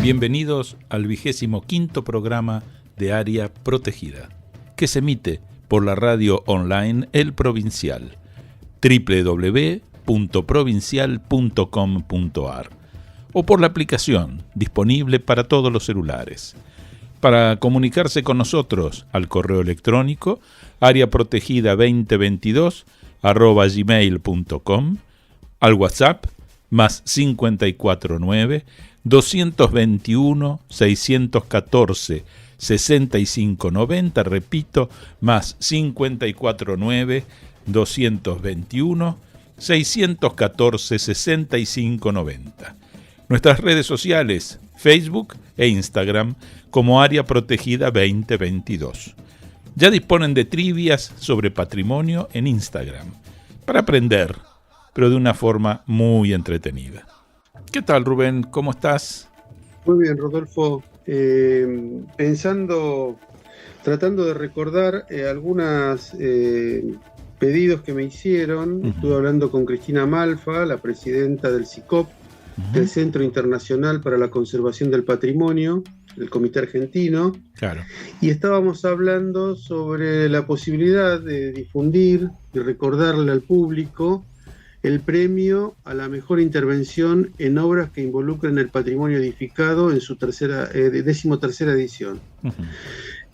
Bienvenidos al 25º programa de Área Protegida, que se emite por la radio online El Provincial, www.provincial.com.ar, o por la aplicación disponible para todos los celulares. Para comunicarse con nosotros al correo electrónico areaprotegida2022@gmail.com, al WhatsApp más 549 221 614 6590, repito, más 549 221 614 6590. Nuestras redes sociales, Facebook e Instagram, como Área Protegida 2022. Ya disponen de trivias sobre patrimonio en Instagram, para aprender, pero de una forma muy entretenida. ¿Qué tal, Rubén? ¿Cómo estás? Muy bien, Rodolfo. Tratando de recordar algunos pedidos que me hicieron. Estuve hablando con Cristina Malfa, la presidenta del CICOP, del Centro Internacional para la Conservación del Patrimonio, del Comité Argentino. Claro. Y estábamos hablando sobre la posibilidad de difundir y recordarle al público el premio a la mejor intervención en obras que involucren el patrimonio edificado en su 13ª edición.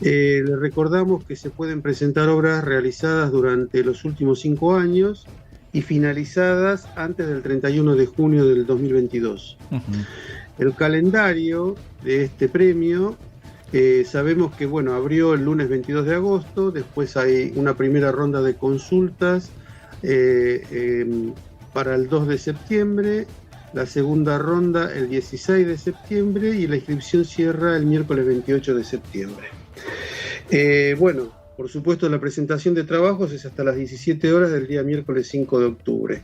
Le recordamos que se pueden presentar obras realizadas durante los últimos 5 años y finalizadas antes del 31 de junio del 2022. El calendario de este premio, sabemos que abrió el lunes 22 de agosto, después hay una primera ronda de consultas para el 2 de septiembre, la segunda ronda el 16 de septiembre y la inscripción cierra el miércoles 28 de septiembre. Por supuesto, la presentación de trabajos es hasta las 17 horas del día miércoles 5 de octubre.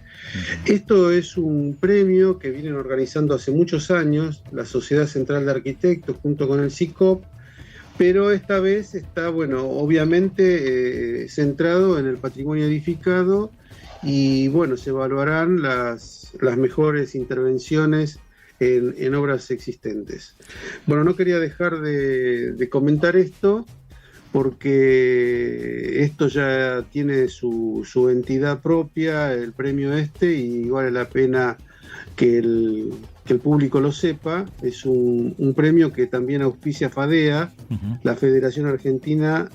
Esto es un premio que vienen organizando hace muchos años la Sociedad Central de Arquitectos junto con el CICOP, pero esta vez está, obviamente centrado en el patrimonio edificado y, se evaluarán las mejores intervenciones en obras existentes. No quería dejar de comentar esto, porque esto ya tiene su entidad propia, el premio y vale la pena que el público lo sepa. Es un premio que también auspicia FADEA, la Federación Argentina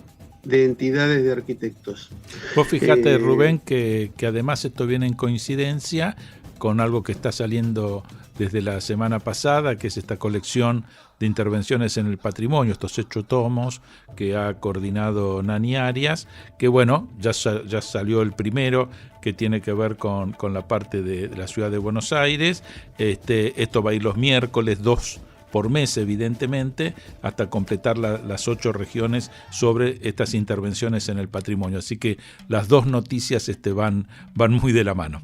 de Entidades de Arquitectos. Vos fijate, Rubén, que además esto viene en coincidencia con algo que está saliendo desde la semana pasada, que es esta colección de intervenciones en el patrimonio, estos 8 tomos que ha coordinado Nani Arias, que ya salió el primero, que tiene que ver con la parte de la ciudad de Buenos Aires. Esto va a ir los miércoles, 2 por mes, evidentemente, hasta completar las 8 regiones sobre estas intervenciones en el patrimonio. Así que las dos noticias van muy de la mano.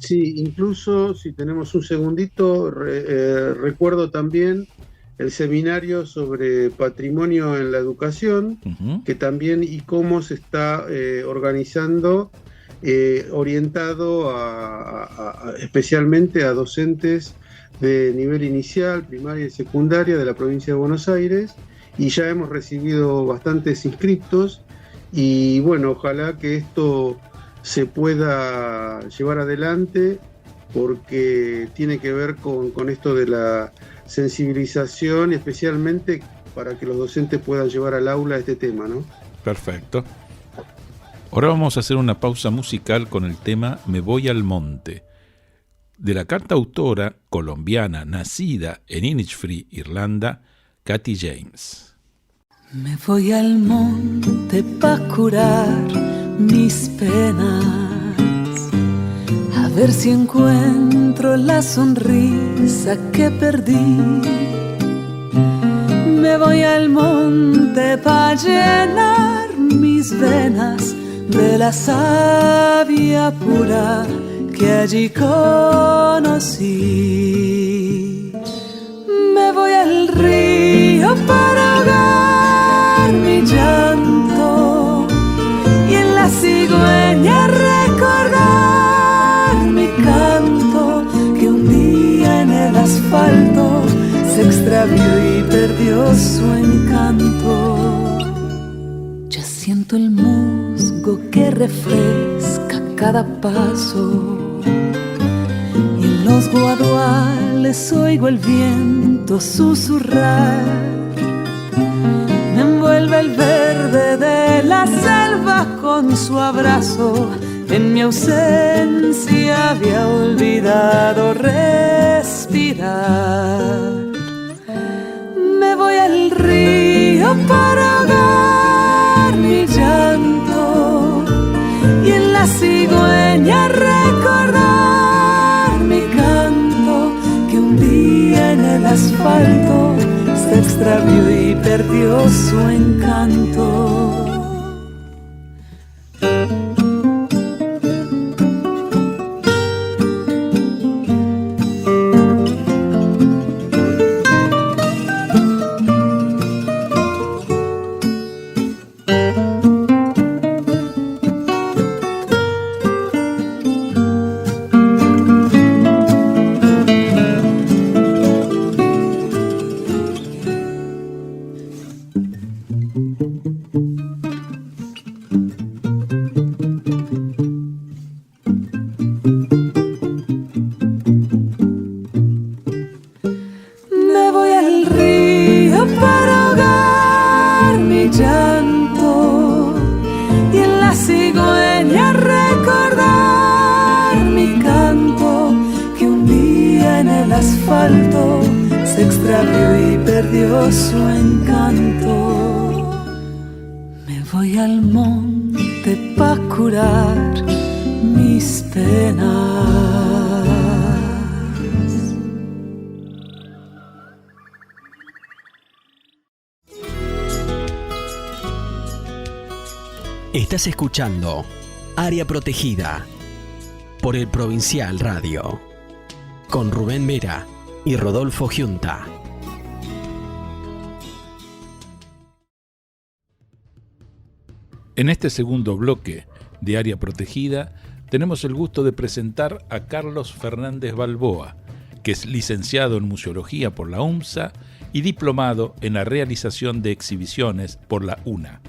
Sí, incluso si tenemos un segundito, recuerdo también el seminario sobre patrimonio en la educación, que también y cómo se está organizando, orientado especialmente a docentes de nivel inicial, primaria y secundaria de la provincia de Buenos Aires, y ya hemos recibido bastantes inscriptos y ojalá que esto se pueda llevar adelante, porque tiene que ver con esto de la sensibilización, y especialmente para que los docentes puedan llevar al aula este tema, ¿no? Perfecto. Ahora vamos a hacer una pausa musical con el tema Me voy al monte, de la cantautora colombiana nacida en Innisfree, Irlanda, Katy James. Me voy al monte pa' curar mis penas, a ver si encuentro la sonrisa que perdí. Me voy al monte pa' llenar mis venas de la savia pura que allí conocí. Me voy al río para ahogar mi llanto y en la cigüeña recordar mi canto que un día en el asfalto se extravió y perdió su encanto. Ya siento el musgo que refresca cada paso y en los guaduales oigo el viento susurrar. Me envuelve el verde de la selva con su abrazo. En mi ausencia había olvidado respirar. Me voy al río para ahogar mi llanto y en la cigüeña recordar mi canto que un día en el asfalto se extravió y perdió su encanto. Se extravió y perdió su encanto. Me voy al monte pa' curar mis penas. Estás escuchando Área Protegida por el Provincial Radio con Rubén Vera y Rodolfo Giunta. En este segundo bloque de Área Protegida tenemos el gusto de presentar a Carlos Fernández Balboa, que es licenciado en Museología por la UMSA y diplomado en la realización de exhibiciones por la UNA.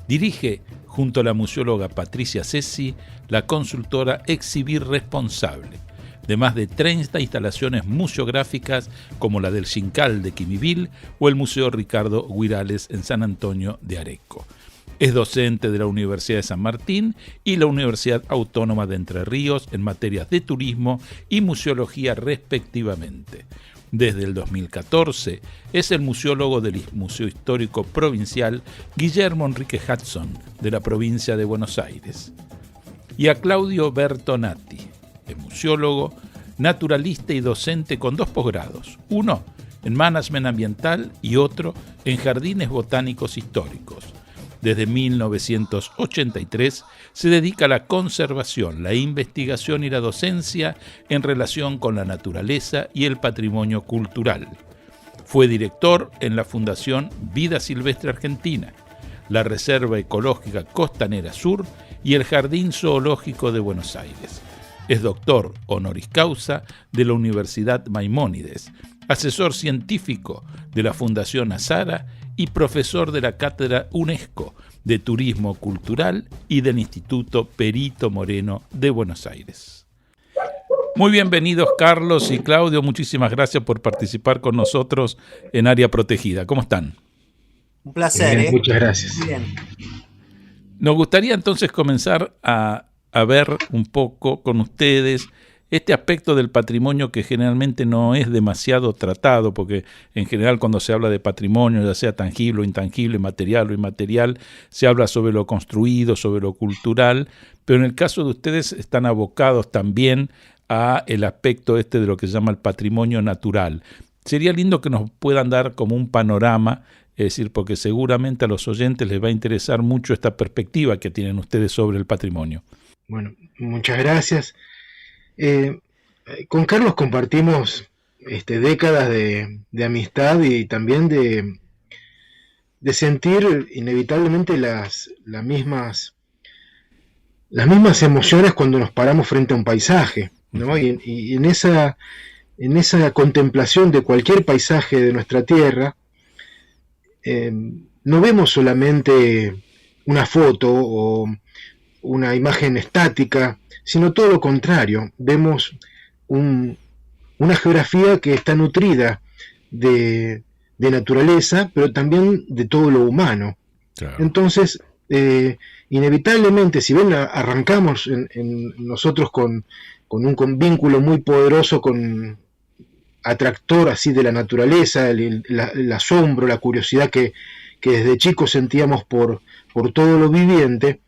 Dirige, junto a la museóloga Patricia Cesi, la consultora Exhibir Responsable, de más de 30 instalaciones museográficas como la del Xincal de Quimivil o el Museo Ricardo Guirales en San Antonio de Areco. Es docente de la Universidad de San Martín y la Universidad Autónoma de Entre Ríos en materias de turismo y museología respectivamente. Desde el 2014 es el museólogo del Museo Histórico Provincial Guillermo Enrique Hudson de la provincia de Buenos Aires. Y a Claudio Bertonati, es museólogo, naturalista y docente con 2 posgrados, uno en Management Ambiental y otro en Jardines Botánicos Históricos. Desde 1983 se dedica a la conservación, la investigación y la docencia en relación con la naturaleza y el patrimonio cultural. Fue director en la Fundación Vida Silvestre Argentina, la Reserva Ecológica Costanera Sur y el Jardín Zoológico de Buenos Aires. Es doctor honoris causa de la Universidad Maimónides, asesor científico de la Fundación Azara y profesor de la Cátedra UNESCO de Turismo Cultural y del Instituto Perito Moreno de Buenos Aires. Muy bienvenidos Carlos y Claudio, muchísimas gracias por participar con nosotros en Área Protegida. ¿Cómo están? Un placer. Bien, muchas gracias. Muy bien. Nos gustaría entonces comenzar a ver un poco con ustedes este aspecto del patrimonio que generalmente no es demasiado tratado, porque en general cuando se habla de patrimonio, ya sea tangible o intangible, material o inmaterial, se habla sobre lo construido, sobre lo cultural, pero en el caso de ustedes están abocados también a el aspecto de lo que se llama el patrimonio natural. Sería lindo que nos puedan dar como un panorama es decir, porque seguramente a los oyentes les va a interesar mucho esta perspectiva que tienen ustedes sobre el patrimonio. Bueno, muchas gracias. Con Carlos compartimos décadas de amistad y también de sentir inevitablemente las mismas emociones cuando nos paramos frente a un paisaje, ¿no? Y en esa contemplación de cualquier paisaje de nuestra tierra, no vemos solamente una foto o una imagen estática, sino todo lo contrario. Vemos una geografía que está nutrida de naturaleza, pero también de todo lo humano. Claro. Entonces, inevitablemente, si bien arrancamos en nosotros con un vínculo muy poderoso, con atractor así de la naturaleza, el asombro, la curiosidad que desde chicos sentíamos por todo lo viviente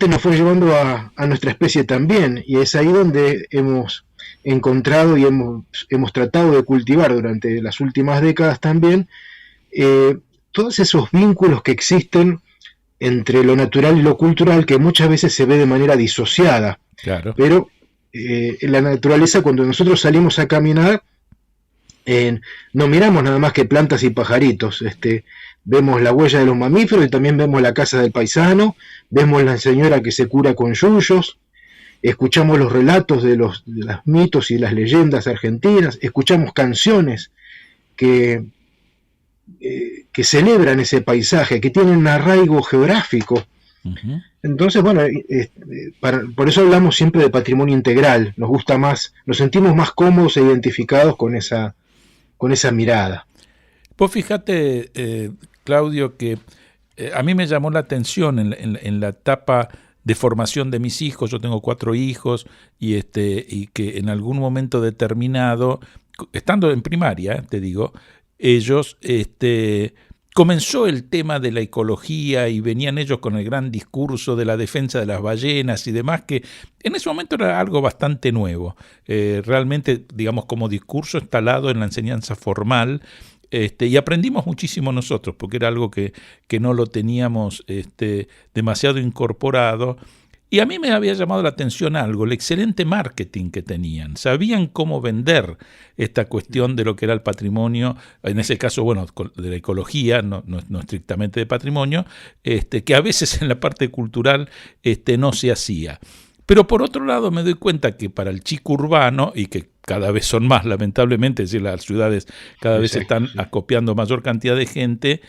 nos fue llevando a nuestra especie también, y es ahí donde hemos encontrado y hemos tratado de cultivar durante las últimas décadas también todos esos vínculos que existen entre lo natural y lo cultural, que muchas veces se ve de manera disociada. Claro. Pero en la naturaleza, cuando nosotros salimos a caminar, no miramos nada más que plantas y pajaritos. Vemos la huella de los mamíferos y también vemos la casa del paisano, vemos la señora que se cura con yuyos, escuchamos los relatos de los mitos y las leyendas argentinas, escuchamos canciones que celebran ese paisaje, que tienen un arraigo geográfico. Uh-huh. Entonces, bueno, por eso hablamos siempre de patrimonio integral. Nos gusta más, nos sentimos más cómodos e identificados con esa mirada. Vos fíjate, Claudio, que a mí me llamó la atención en la etapa de formación de mis hijos. Yo tengo 4 hijos y que en algún momento determinado, estando en primaria, te digo, ellos comenzó el tema de la ecología y venían ellos con el gran discurso de la defensa de las ballenas y demás, que en ese momento era algo bastante nuevo, realmente, digamos, como discurso instalado en la enseñanza formal, y aprendimos muchísimo nosotros, porque era algo que no lo teníamos demasiado incorporado. Y a mí me había llamado la atención algo, el excelente marketing que tenían. Sabían cómo vender esta cuestión de lo que era el patrimonio, en ese caso, bueno, de la ecología, no estrictamente de patrimonio, que a veces en la parte cultural no se hacía. Pero por otro lado me doy cuenta que para el chico urbano, y que cada vez son más, lamentablemente, es decir, las ciudades cada vez están acopiando mayor cantidad de gente,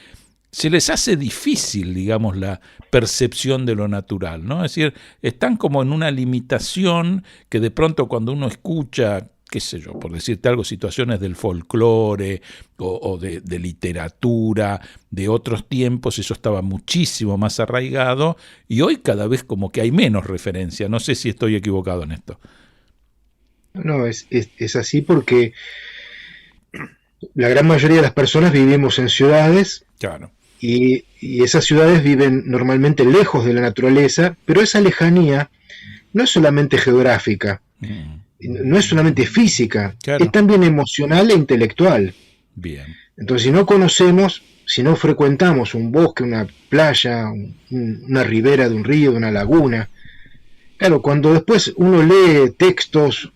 se les hace difícil, digamos, la percepción de lo natural, ¿no? Es decir, están como en una limitación que de pronto cuando uno escucha, qué sé yo, por decirte algo, situaciones del folclore o de literatura de otros tiempos, eso estaba muchísimo más arraigado y hoy cada vez como que hay menos referencia. No sé si estoy equivocado en esto. No, es así porque la gran mayoría de las personas vivimos en ciudades. Claro. Y esas ciudades viven normalmente lejos de la naturaleza, pero esa lejanía no es solamente geográfica, no es solamente física, claro, es también emocional e intelectual. Bien. Entonces, si no conocemos, si no frecuentamos un bosque, una playa, una ribera de un río, de una laguna, claro, cuando después uno lee textos,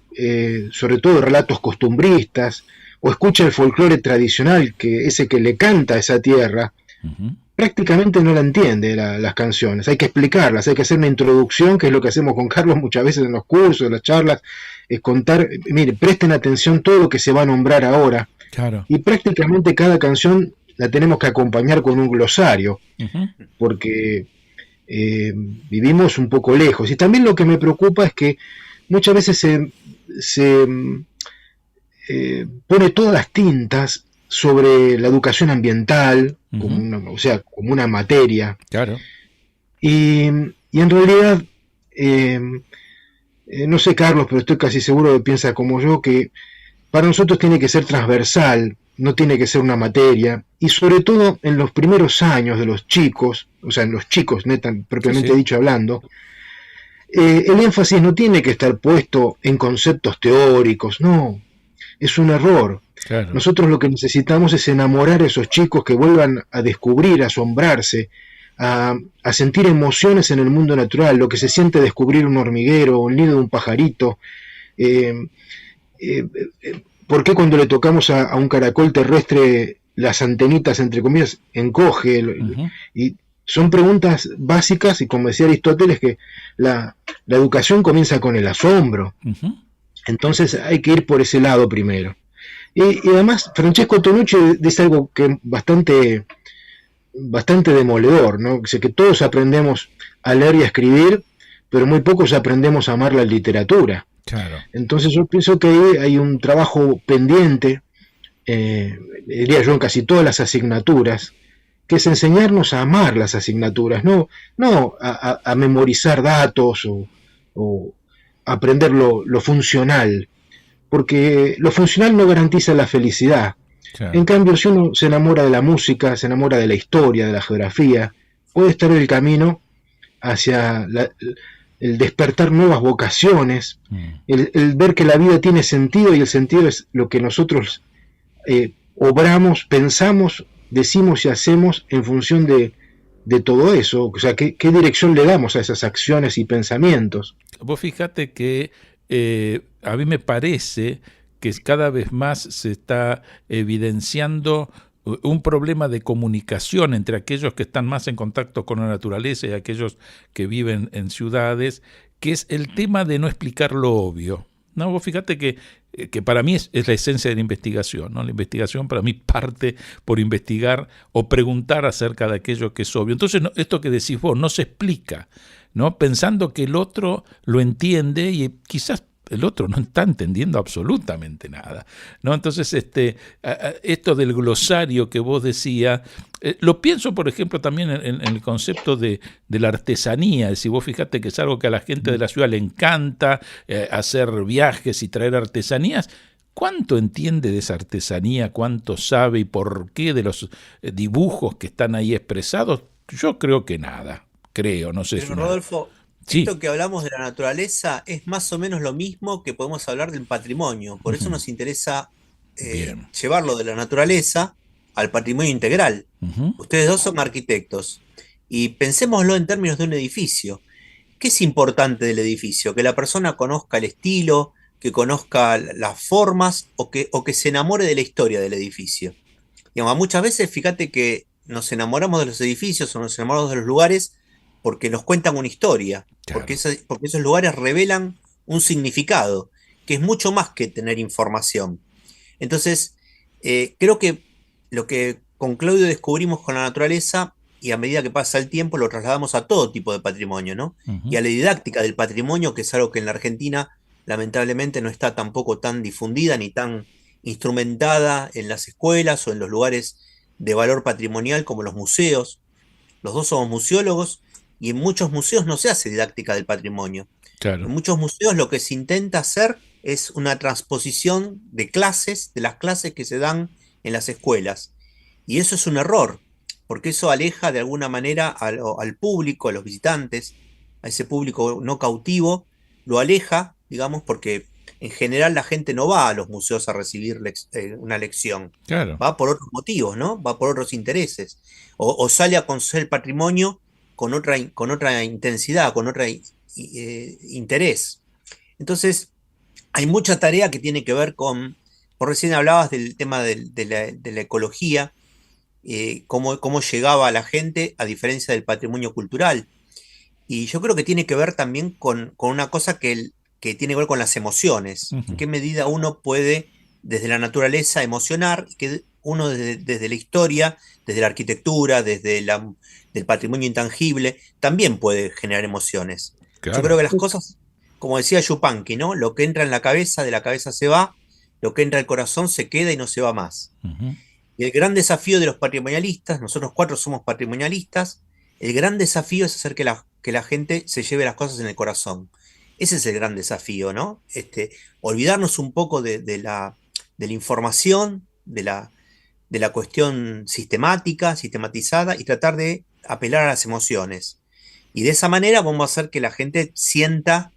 sobre todo relatos costumbristas, o escucha el folclore tradicional, ese que le canta a esa tierra, uh-huh, prácticamente no la entiende las canciones. Hay que explicarlas, hay que hacer una introducción, que es lo que hacemos con Carlos muchas veces en los cursos, en las charlas, es contar, mire, presten atención todo lo que se va a nombrar ahora. Claro. Y prácticamente cada canción la tenemos que acompañar con un glosario, uh-huh, porque vivimos un poco lejos. Y también lo que me preocupa es que muchas veces se pone todas las tintas sobre la educación ambiental, uh-huh, como una materia. Claro. Y en realidad, no sé, Carlos, pero estoy casi seguro que piensa como yo, que para nosotros tiene que ser transversal, no tiene que ser una materia, y sobre todo en los primeros años de los chicos, o sea, en los chicos, propiamente dicho hablando, el énfasis no tiene que estar puesto en conceptos teóricos, no, es un error. Claro. Nosotros lo que necesitamos es enamorar a esos chicos, que vuelvan a descubrir, a asombrarse, a sentir emociones en el mundo natural, lo que se siente descubrir un hormiguero, un nido de un pajarito. ¿Por qué cuando le tocamos a un caracol terrestre las antenitas, entre comillas, encoge? Y son preguntas básicas, y como decía Aristóteles, que la educación comienza con el asombro. Entonces hay que ir por ese lado primero. Y además Francesco Tonucci dice algo que es bastante demoledor, ¿no? Dice que todos aprendemos a leer y a escribir, pero muy pocos aprendemos a amar la literatura. Claro. Entonces yo pienso que ahí hay un trabajo pendiente, diría yo, en casi todas las asignaturas, que es enseñarnos a amar las asignaturas, no a memorizar datos o aprender lo funcional, porque lo funcional no garantiza la felicidad. Claro. En cambio, si uno se enamora de la música, se enamora de la historia, de la geografía, puede estar en el camino hacia el despertar nuevas vocaciones, el ver que la vida tiene sentido, y el sentido es lo que nosotros obramos, pensamos, decimos y hacemos en función de todo eso. O sea, ¿qué dirección le damos a esas acciones y pensamientos? Vos fíjate que a mí me parece que cada vez más se está evidenciando un problema de comunicación entre aquellos que están más en contacto con la naturaleza y aquellos que viven en ciudades, que es el tema de no explicar lo obvio. No, vos fíjate que para mí es la esencia de la investigación, ¿no? La investigación para mí parte por investigar o preguntar acerca de aquello que es obvio. Entonces, esto que decís vos no se explica, ¿no? Pensando que el otro lo entiende, y quizás el otro no está entendiendo absolutamente nada, ¿no? Entonces, esto del glosario que vos decías, lo pienso, por ejemplo, también en el concepto de la artesanía. Si vos fijate que es algo que a la gente de la ciudad le encanta, hacer viajes y traer artesanías. ¿Cuánto entiende de esa artesanía? ¿Cuánto sabe y por qué de los dibujos que están ahí expresados? Yo creo que nada, no sé. Pero Rodolfo, sí, esto que hablamos de la naturaleza es más o menos lo mismo que podemos hablar del patrimonio. Por eso nos interesa llevarlo de la naturaleza al patrimonio integral. Ustedes dos son arquitectos y pensémoslo en términos de un edificio. ¿Qué es importante del edificio? Que la persona conozca el estilo, que conozca las formas, o que se enamore de la historia del edificio. Digamos, muchas veces, fíjate que nos enamoramos de los edificios o nos enamoramos de los lugares porque nos cuentan una historia, claro. porque esos lugares revelan un significado, que es mucho más que tener información. Entonces, creo que lo que con Claudio descubrimos con la naturaleza, y a medida que pasa el tiempo lo trasladamos a todo tipo de patrimonio, ¿no? Y a la didáctica del patrimonio, que es algo que en la Argentina lamentablemente no está tampoco tan difundida ni tan instrumentada en las escuelas o en los lugares de valor patrimonial como los museos. Los dos somos museólogos, y en muchos museos no se hace didáctica del patrimonio. Claro. En muchos museos lo que se intenta hacer es una transposición de clases, de las clases que se dan en las escuelas. Y eso es un error, porque eso aleja de alguna manera al público, a los visitantes, a ese público no cautivo, lo aleja, digamos, porque en general la gente no va a los museos a recibir una lección. Claro. Va por otros motivos, ¿no? Va por otros intereses. O sale a conocer el patrimonio con otra intensidad, con otro interés. Entonces, hay mucha tarea que tiene que ver con, por recién hablabas del tema de la ecología, cómo llegaba a la gente a diferencia del patrimonio cultural. Y yo creo que tiene que ver también con una cosa que tiene que ver con las emociones. En qué medida uno puede, desde la naturaleza, emocionar, y que uno desde la historia, desde la arquitectura, desde del patrimonio intangible, también puede generar emociones. Claro. Yo creo que las cosas, como decía Yupanqui, ¿no? Lo que entra en la cabeza, de la cabeza se va, lo que entra al corazón se queda y no se va más. Y el gran desafío de los patrimonialistas, nosotros 4 somos patrimonialistas, el gran desafío es hacer que la gente se lleve las cosas en el corazón. Ese es el gran desafío, ¿no? Olvidarnos un poco de la información, de la cuestión sistematizada, y tratar de apelar a las emociones. Y de esa manera vamos a hacer que la gente sienta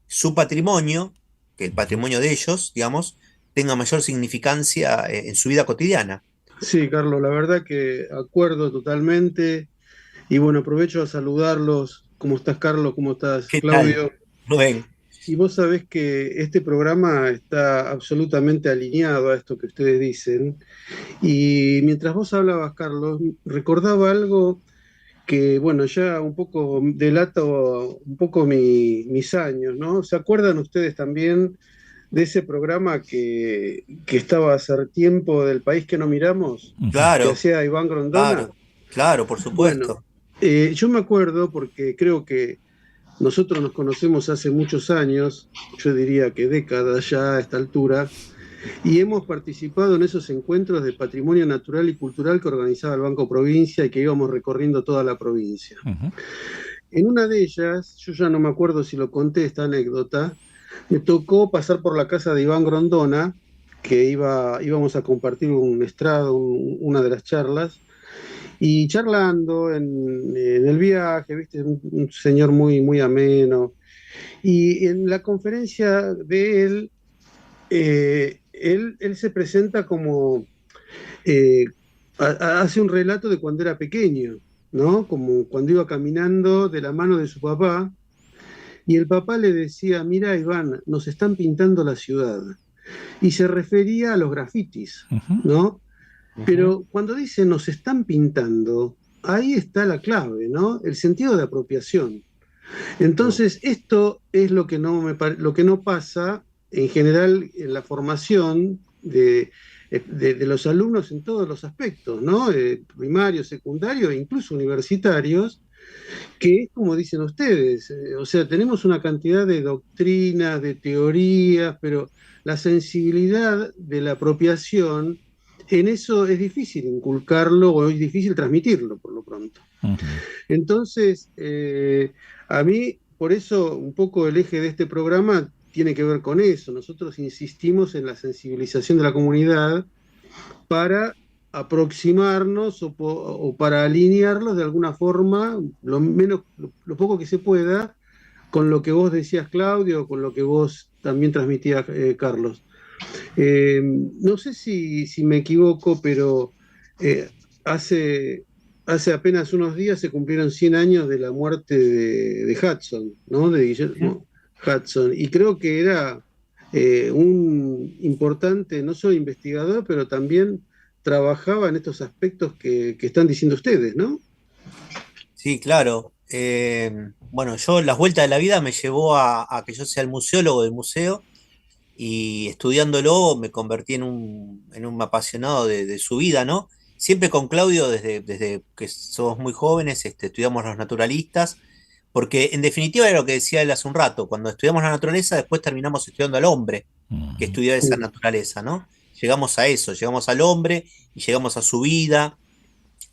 su patrimonio, que el patrimonio de ellos, digamos, como algo que tenga mayor significancia en su vida cotidiana. Sí, Carlos, la verdad que acuerdo totalmente. Y bueno, aprovecho a saludarlos. ¿Cómo estás, Carlos? ¿Cómo estás, ¿Qué tal, Claudio? Rubén? Y vos sabés que este programa está absolutamente alineado a esto que ustedes dicen. Y mientras vos hablabas, Carlos, recordaba algo que, bueno, ya un poco delata un poco mis años, ¿no? ¿Se acuerdan ustedes también de ese programa que estaba hace tiempo del país que no miramos, que Claro, hacía Iván Grondona? claro, claro, por Bueno, supuesto. yo me acuerdo porque creo que nosotros nos conocemos hace muchos años, yo diría que décadas ya a esta altura, y hemos participado en esos encuentros de patrimonio natural y cultural que organizaba el Banco Provincia y que íbamos recorriendo toda la provincia. En una de ellas, yo ya no me acuerdo si lo conté esta anécdota, me tocó pasar por la casa de Iván Grondona, que íbamos a compartir un estrado, una de las charlas, y charlando en el viaje, viste, un señor muy, muy ameno. Y en la conferencia de él, él se presenta como, eh, hace un relato de cuando era pequeño, ¿no? Como cuando iba caminando de la mano de su papá, y el papá le decía, mira, Iván, nos están pintando la ciudad. Y se refería a los grafitis, ¿no? Pero cuando dice nos están pintando, ahí está la clave, ¿no? El sentido de apropiación. Entonces, esto es lo que lo que no pasa en general en la formación de los alumnos en todos los aspectos, ¿no? Primarios, secundarios e incluso universitarios, que es como dicen ustedes, o sea, tenemos una cantidad de doctrinas, de teorías, pero la sensibilidad de la apropiación, en eso es difícil inculcarlo o es difícil transmitirlo, por lo pronto. Entonces, a mí, por eso, un poco el eje de este programa tiene que ver con eso. Nosotros insistimos en la sensibilización de la comunidad para aproximarnos o para alinearlos de alguna forma, lo poco que se pueda, con lo que vos decías, Claudio, o con lo que vos también transmitías, Carlos. No sé si me equivoco, pero eh, hace, hace apenas unos días se cumplieron 100 años de la muerte de Hudson, ¿no? De Guillermo Hudson. Y creo que era un importante, no solo investigador, pero también trabajaba en estos aspectos que están diciendo ustedes, ¿no? Sí, claro. Bueno, yo las vueltas de la vida me llevó a que yo sea el museólogo del museo y estudiándolo me convertí en un apasionado de su vida, ¿no? Siempre con Claudio, desde que somos muy jóvenes, estudiamos los naturalistas, porque en definitiva era lo que decía él hace un rato, cuando estudiamos la naturaleza, después terminamos estudiando al hombre que estudia esa naturaleza, ¿no? Llegamos a eso, llegamos al hombre y llegamos a su vida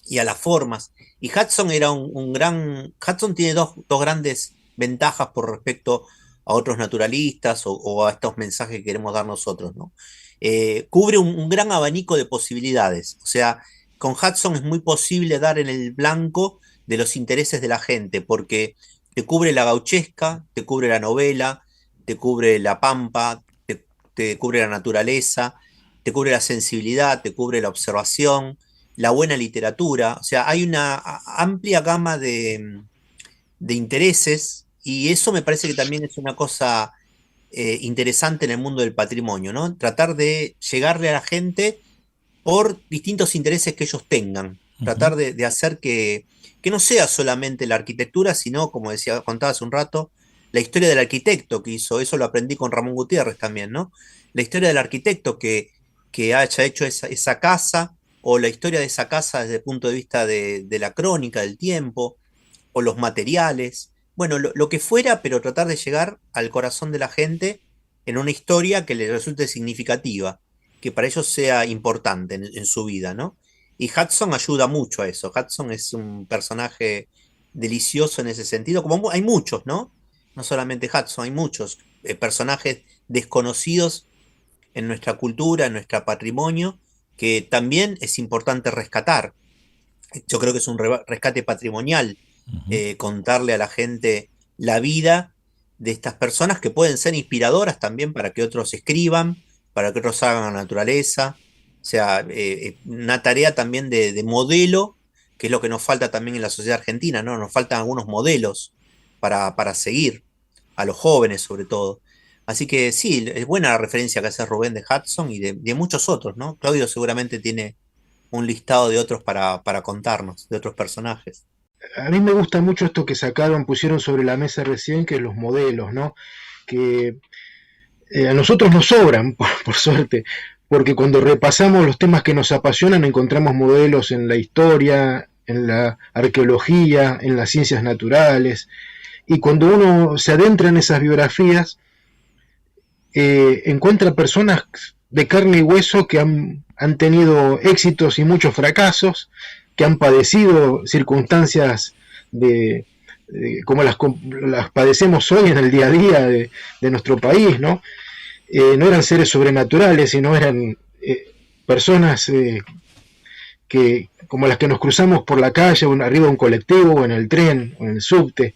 y a las formas. Y Hudson era un gran. Hudson tiene dos grandes ventajas por respecto a otros naturalistas o a estos mensajes que queremos dar nosotros, ¿no? Cubre un gran abanico de posibilidades. O sea, con Hudson es muy posible dar en el blanco de los intereses de la gente, porque te cubre la gauchesca, te cubre la novela, te cubre la pampa, te cubre la naturaleza, te cubre la sensibilidad, te cubre la observación, la buena literatura. O sea, hay una amplia gama de intereses y eso me parece que también es una cosa interesante en el mundo del patrimonio, ¿no? Tratar de llegarle a la gente por distintos intereses que ellos tengan. Tratar de hacer que no sea solamente la arquitectura, sino, como decía, contaba hace un rato, la historia del arquitecto que hizo, eso lo aprendí con Ramón Gutiérrez también, ¿no? La historia del arquitecto que haya hecho esa casa, o la historia de esa casa desde el punto de vista de la crónica, del tiempo, o los materiales, bueno, lo que fuera, pero tratar de llegar al corazón de la gente en una historia que le resulte significativa, que para ellos sea importante en su vida, ¿no? Y Hudson ayuda mucho a eso. Hudson es un personaje delicioso en ese sentido, como hay muchos, ¿no? No solamente Hudson, hay muchos personajes desconocidos en nuestra cultura, en nuestro patrimonio, que también es importante rescatar. Yo creo que es un rescate patrimonial, contarle a la gente la vida de estas personas que pueden ser inspiradoras también para que otros escriban, para que otros hagan la naturaleza. O sea, una tarea también de modelo, que es lo que nos falta también en la sociedad argentina, ¿no? Nos faltan algunos modelos para seguir, a los jóvenes sobre todo. Así que sí, es buena la referencia que hace Rubén de Hudson y de muchos otros, ¿no? Claudio seguramente tiene un listado de otros para contarnos, de otros personajes. A mí me gusta mucho esto que pusieron sobre la mesa recién, que los modelos, ¿no? Que a nosotros nos sobran, por suerte, porque cuando repasamos los temas que nos apasionan encontramos modelos en la historia, en la arqueología, en las ciencias naturales, y cuando uno se adentra en esas biografías, encuentra personas de carne y hueso que han tenido éxitos y muchos fracasos, que han padecido circunstancias como las padecemos hoy en el día a día de nuestro país, ¿no? No eran seres sobrenaturales, sino eran personas que, como las que nos cruzamos por la calle, arriba de un colectivo, o en el tren, o en el subte.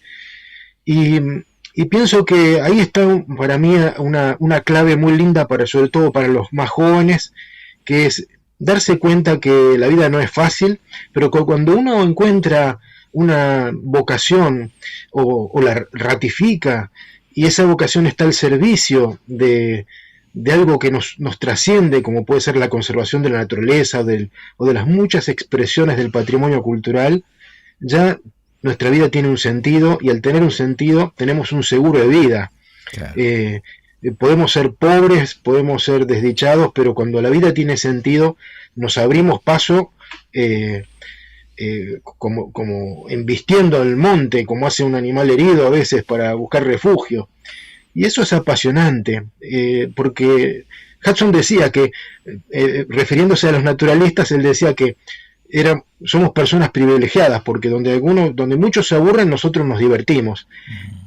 Y pienso que ahí está para mí una clave muy linda, sobre todo para los más jóvenes, que es darse cuenta que la vida no es fácil, pero que cuando uno encuentra una vocación o la ratifica, y esa vocación está al servicio de algo que nos trasciende, como puede ser la conservación de la naturaleza o de las muchas expresiones del patrimonio cultural, ya nuestra vida tiene un sentido, y al tener un sentido tenemos un seguro de vida. Claro. Podemos ser pobres, podemos ser desdichados, pero cuando la vida tiene sentido, nos abrimos paso como embistiendo al monte, como hace un animal herido a veces para buscar refugio. Y eso es apasionante, porque Hudson decía que, refiriéndose a los naturalistas, él decía que somos personas privilegiadas, porque donde muchos se aburren, nosotros nos divertimos.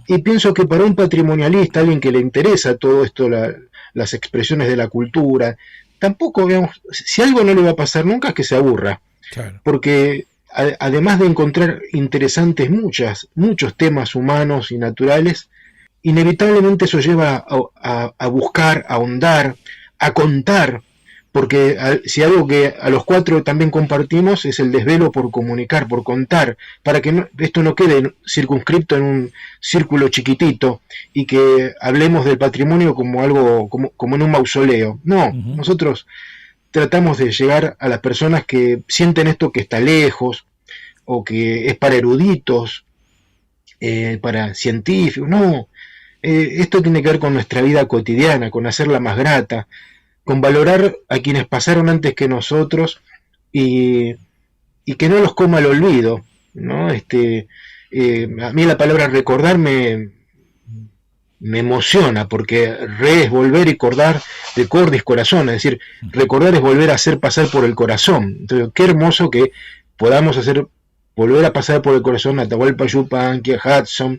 Y pienso que para un patrimonialista, alguien que le interesa todo esto, las expresiones de la cultura, tampoco, si algo no le va a pasar nunca es que se aburra. Claro. Porque además de encontrar interesantes muchos temas humanos y naturales, inevitablemente eso lleva a buscar, a ahondar, a contar, porque si algo que a los cuatro también compartimos es el desvelo por comunicar, por contar, para que esto no quede circunscripto en un círculo chiquitito y que hablemos del patrimonio como algo, como en un mausoleo. No, nosotros tratamos de llegar a las personas que sienten esto que está lejos, o que es para eruditos, para científicos. No, esto tiene que ver con nuestra vida cotidiana, con hacerla más grata, con valorar a quienes pasaron antes que nosotros y que no los coma el olvido, ¿no? A mí la palabra recordar me emociona, porque es volver, y cordar de cordis corazón, es decir, recordar es volver a hacer pasar por el corazón. Entonces, qué hermoso que podamos volver a pasar por el corazón a Atahualpa Yupanqui, a Hudson,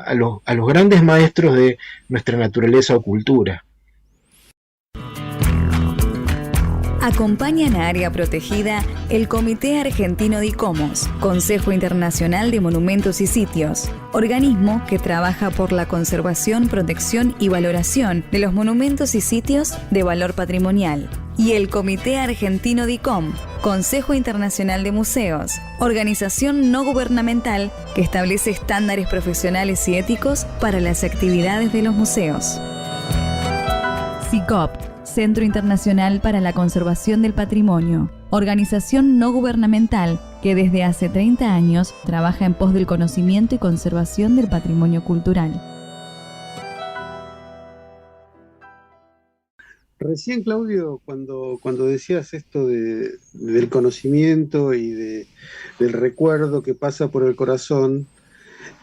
a los grandes maestros de nuestra naturaleza o cultura. Acompañan a Área Protegida el Comité Argentino de ICOMOS, Consejo Internacional de Monumentos y Sitios, organismo que trabaja por la conservación, protección y valoración de los monumentos y sitios de valor patrimonial, y el Comité Argentino de ICOM, Consejo Internacional de Museos, organización no gubernamental que establece estándares profesionales y éticos para las actividades de los museos. CICOP, Centro Internacional para la Conservación del Patrimonio, organización no gubernamental que desde hace 30 años trabaja en pos del conocimiento y conservación del patrimonio cultural. Recién, Claudio, cuando decías esto del conocimiento y del recuerdo que pasa por el corazón,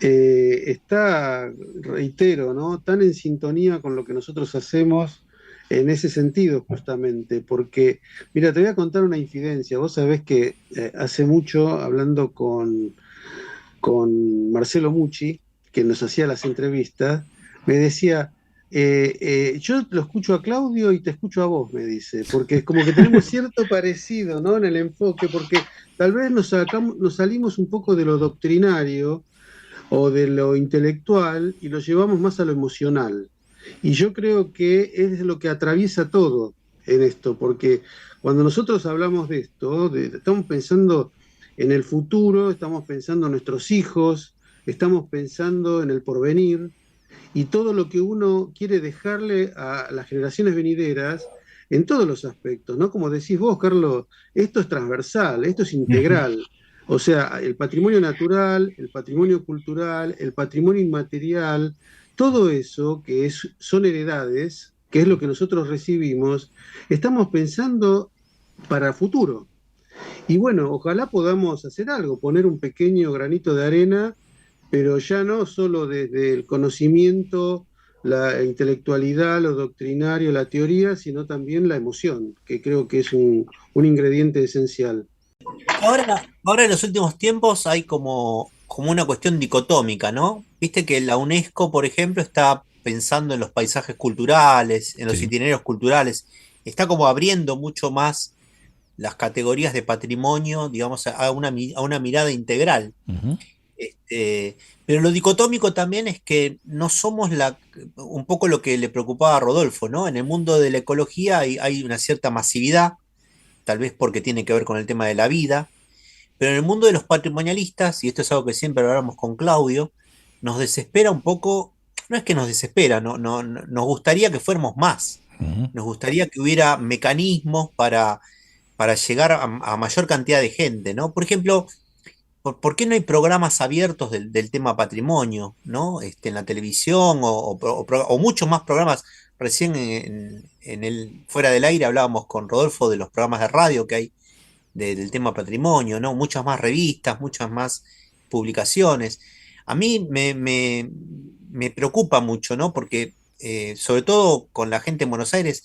está, reitero, ¿no?, tan en sintonía con lo que nosotros hacemos en ese sentido, justamente, porque, mira, te voy a contar una infidencia. Vos sabés que hace mucho, hablando con Marcelo Mucci, que nos hacía las entrevistas, me decía, yo lo escucho a Claudio y te escucho a vos, me dice, porque es como que tenemos cierto parecido, ¿no?, en el enfoque, porque tal vez nos salimos un poco de lo doctrinario o de lo intelectual y lo llevamos más a lo emocional. Y yo creo que es lo que atraviesa todo en esto, porque cuando nosotros hablamos de esto, estamos pensando en el futuro, estamos pensando en nuestros hijos, estamos pensando en el porvenir, y todo lo que uno quiere dejarle a las generaciones venideras en todos los aspectos, ¿no? Como decís vos, Carlos, esto es transversal, esto es integral. O sea, el patrimonio natural, el patrimonio cultural, el patrimonio inmaterial, todo eso que son heredades, que es lo que nosotros recibimos, estamos pensando para el futuro. Y bueno, ojalá podamos hacer algo, poner un pequeño granito de arena, pero ya no solo desde el conocimiento, la intelectualidad, lo doctrinario, la teoría, sino también la emoción, que creo que es un ingrediente esencial. Ahora en los últimos tiempos hay como una cuestión dicotómica, ¿no? Viste que la UNESCO, por ejemplo, está pensando en los paisajes culturales, en los itinerarios culturales, está como abriendo mucho más las categorías de patrimonio, digamos, a una mirada integral. Uh-huh. Pero lo dicotómico también es que no somos un poco lo que le preocupaba a Rodolfo, ¿no? En el mundo de la ecología hay una cierta masividad, tal vez porque tiene que ver con el tema de la vida, pero en el mundo de los patrimonialistas, y esto es algo que siempre hablamos con Claudio, nos desespera un poco, no es que nos desespera, nos gustaría que fuéramos más, uh-huh. Nos gustaría que hubiera mecanismos para llegar a mayor cantidad de gente, ¿no? Por ejemplo, ¿por qué no hay programas abiertos del tema patrimonio, ¿no? En la televisión o muchos más programas? Recién fuera del aire hablábamos con Rodolfo de los programas de radio que hay del tema patrimonio, ¿no? Muchas más revistas, muchas más publicaciones. A mí me preocupa mucho, ¿no? Porque sobre todo con la gente en Buenos Aires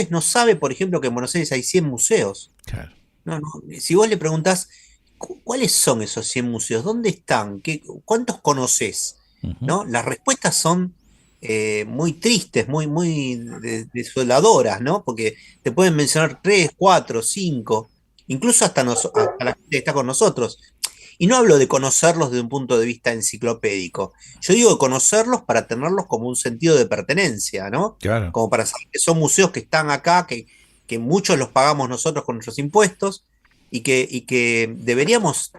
no sabe, por ejemplo, que en Buenos Aires hay 100 museos. Claro. No, si vos le preguntás, ¿cuáles son esos 100 museos? ¿Dónde están? ¿Cuántos conocés? Uh-huh. ¿No? Las respuestas son muy tristes, muy desoladoras, ¿no? Porque te pueden mencionar 3, 4, 5, incluso hasta la gente que está con nosotros. Y no hablo de conocerlos desde un punto de vista enciclopédico. Yo digo conocerlos para tenerlos como un sentido de pertenencia, ¿no? Claro. Como para saber que son museos que están acá, que muchos los pagamos nosotros con nuestros impuestos y que deberíamos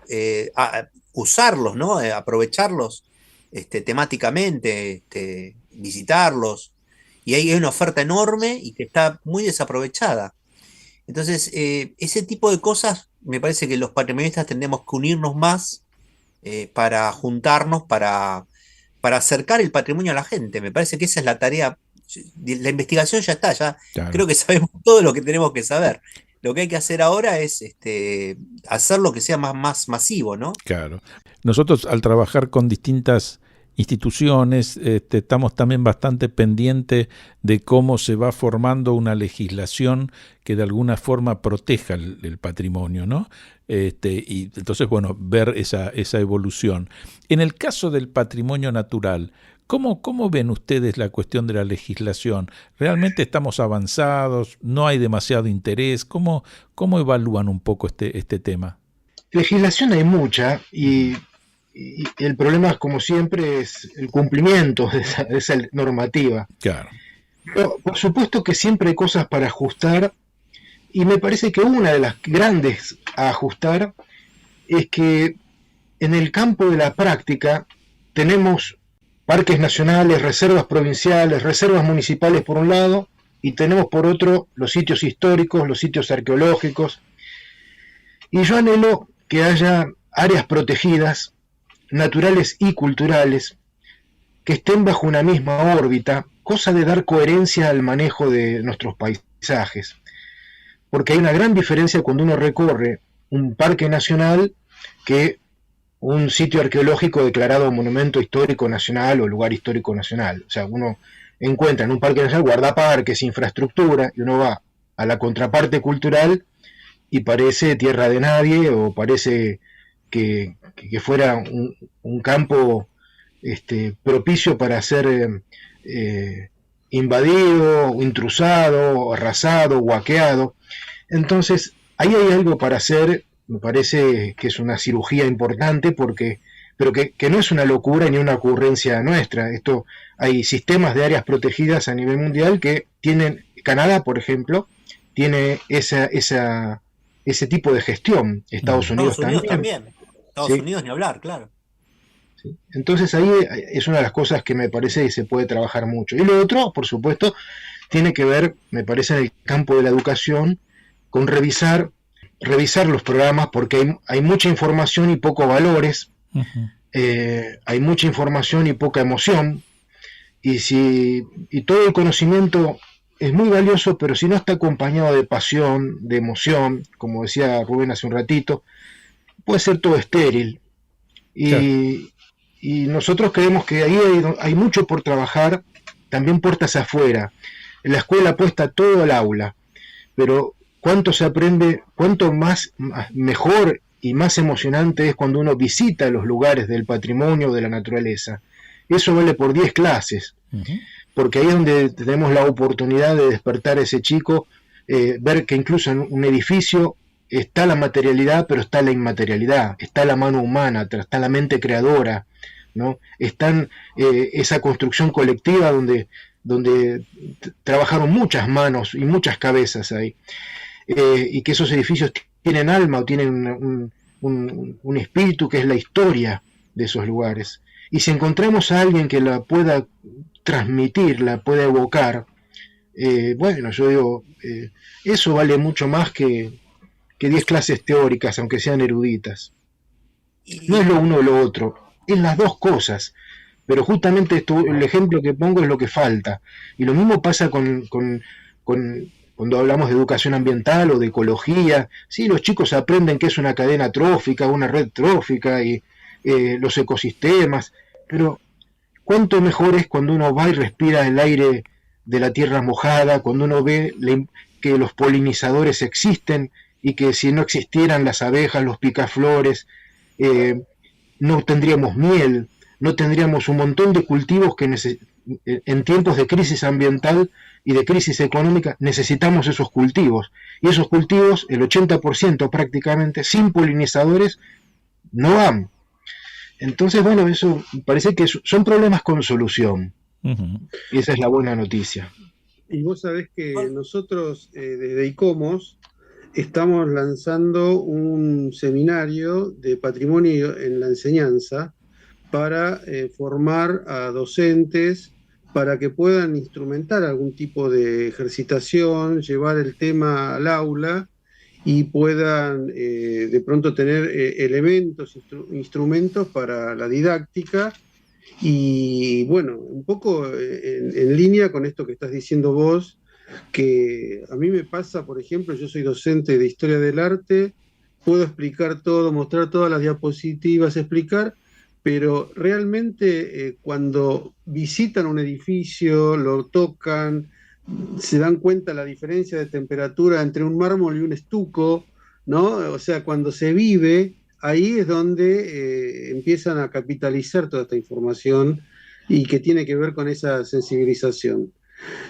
usarlos, ¿no? Aprovecharlos temáticamente, visitarlos. Y ahí hay una oferta enorme y que está muy desaprovechada. Entonces, ese tipo de cosas, me parece que los patrimonialistas tendremos que unirnos más para juntarnos, para acercar el patrimonio a la gente. Me parece que esa es la tarea. La investigación ya está, claro. Creo que sabemos todo lo que tenemos que saber. Lo que hay que hacer ahora es hacer lo que sea más masivo, ¿no? Claro. Nosotros, al trabajar con distintas instituciones, estamos también bastante pendientes de cómo se va formando una legislación que de alguna forma proteja el patrimonio, ¿no? Y entonces, bueno, ver esa evolución. En el caso del patrimonio natural, ¿cómo ven ustedes la cuestión de la legislación? ¿Realmente estamos avanzados? ¿No hay demasiado interés? ¿Cómo evalúan un poco este tema? Legislación hay mucha y el problema, como siempre, es el cumplimiento de esa normativa. Claro. Pero, por supuesto que siempre hay cosas para ajustar, y me parece que una de las grandes a ajustar es que en el campo de la práctica tenemos parques nacionales, reservas provinciales, reservas municipales por un lado, y tenemos por otro los sitios históricos, los sitios arqueológicos, y yo anhelo que haya áreas protegidas, naturales y culturales, que estén bajo una misma órbita, cosa de dar coherencia al manejo de nuestros paisajes. Porque hay una gran diferencia cuando uno recorre un parque nacional que un sitio arqueológico declarado monumento histórico nacional o lugar histórico nacional. O sea, uno encuentra en un parque nacional guardaparques, infraestructura, y uno va a la contraparte cultural y parece tierra de nadie, o parece que fuera un campo propicio para ser invadido, intrusado, arrasado, huaqueado. Entonces, ahí hay algo para hacer. Me parece que es una cirugía importante, porque pero que no es una locura ni una ocurrencia nuestra. Esto, hay sistemas de áreas protegidas a nivel mundial que tienen, Canadá, por ejemplo, tiene ese tipo de gestión. Estados Unidos también. Estados ¿sí? Unidos ni hablar, claro. ¿Sí? Entonces ahí es una de las cosas que me parece que se puede trabajar mucho. Y lo otro, por supuesto, tiene que ver, me parece, en el campo de la educación, con revisar los programas, porque hay mucha información y pocos valores, hay mucha información y poca emoción, y todo el conocimiento es muy valioso, pero si no está acompañado de pasión, de emoción, como decía Rubén hace un ratito, puede ser todo estéril. Y nosotros creemos que ahí hay mucho por trabajar, también puertas afuera. La escuela apuesta todo al aula, pero cuánto se aprende, cuánto mejor y más emocionante es cuando uno visita los lugares del patrimonio, de la naturaleza. Eso vale por 10 clases, porque ahí es donde tenemos la oportunidad de despertar a ese chico, ver que incluso en un edificio está la materialidad, pero está la inmaterialidad, está la mano humana, está la mente creadora, ¿no? Está esa construcción colectiva donde trabajaron muchas manos y muchas cabezas ahí, y que esos edificios tienen alma o tienen un espíritu que es la historia de esos lugares. Y si encontramos a alguien que la pueda transmitir, la pueda evocar, bueno, yo digo, eso vale mucho más que 10 clases teóricas, aunque sean eruditas. No es lo uno o lo otro, es las dos cosas. Pero justamente el ejemplo que pongo es lo que falta. Y lo mismo pasa con cuando hablamos de educación ambiental o de ecología. Sí, los chicos aprenden que es una cadena trófica, una red trófica y los ecosistemas, pero cuánto mejor es cuando uno va y respira el aire de la tierra mojada, cuando uno ve que los polinizadores existen y que si no existieran las abejas, los picaflores, no tendríamos miel, no tendríamos un montón de cultivos que en tiempos de crisis ambiental y de crisis económica necesitamos esos cultivos. Y esos cultivos, el 80% prácticamente, sin polinizadores, no van. Entonces, bueno, eso parece que son problemas con solución. Y esa es la buena noticia. Y vos sabés que nosotros desde ICOMOS estamos lanzando un seminario de patrimonio en la enseñanza para formar a docentes para que puedan instrumentar algún tipo de ejercitación, llevar el tema al aula y puedan de pronto tener elementos, instrumentos para la didáctica. Y bueno, un poco en línea con esto que estás diciendo vos, que a mí me pasa, por ejemplo, yo soy docente de Historia del Arte, puedo explicar todo, mostrar todas las diapositivas, explicar, pero realmente cuando visitan un edificio, lo tocan, se dan cuenta la diferencia de temperatura entre un mármol y un estuco, ¿no? O sea, cuando se vive, ahí es donde empiezan a capitalizar toda esta información y que tiene que ver con esa sensibilización.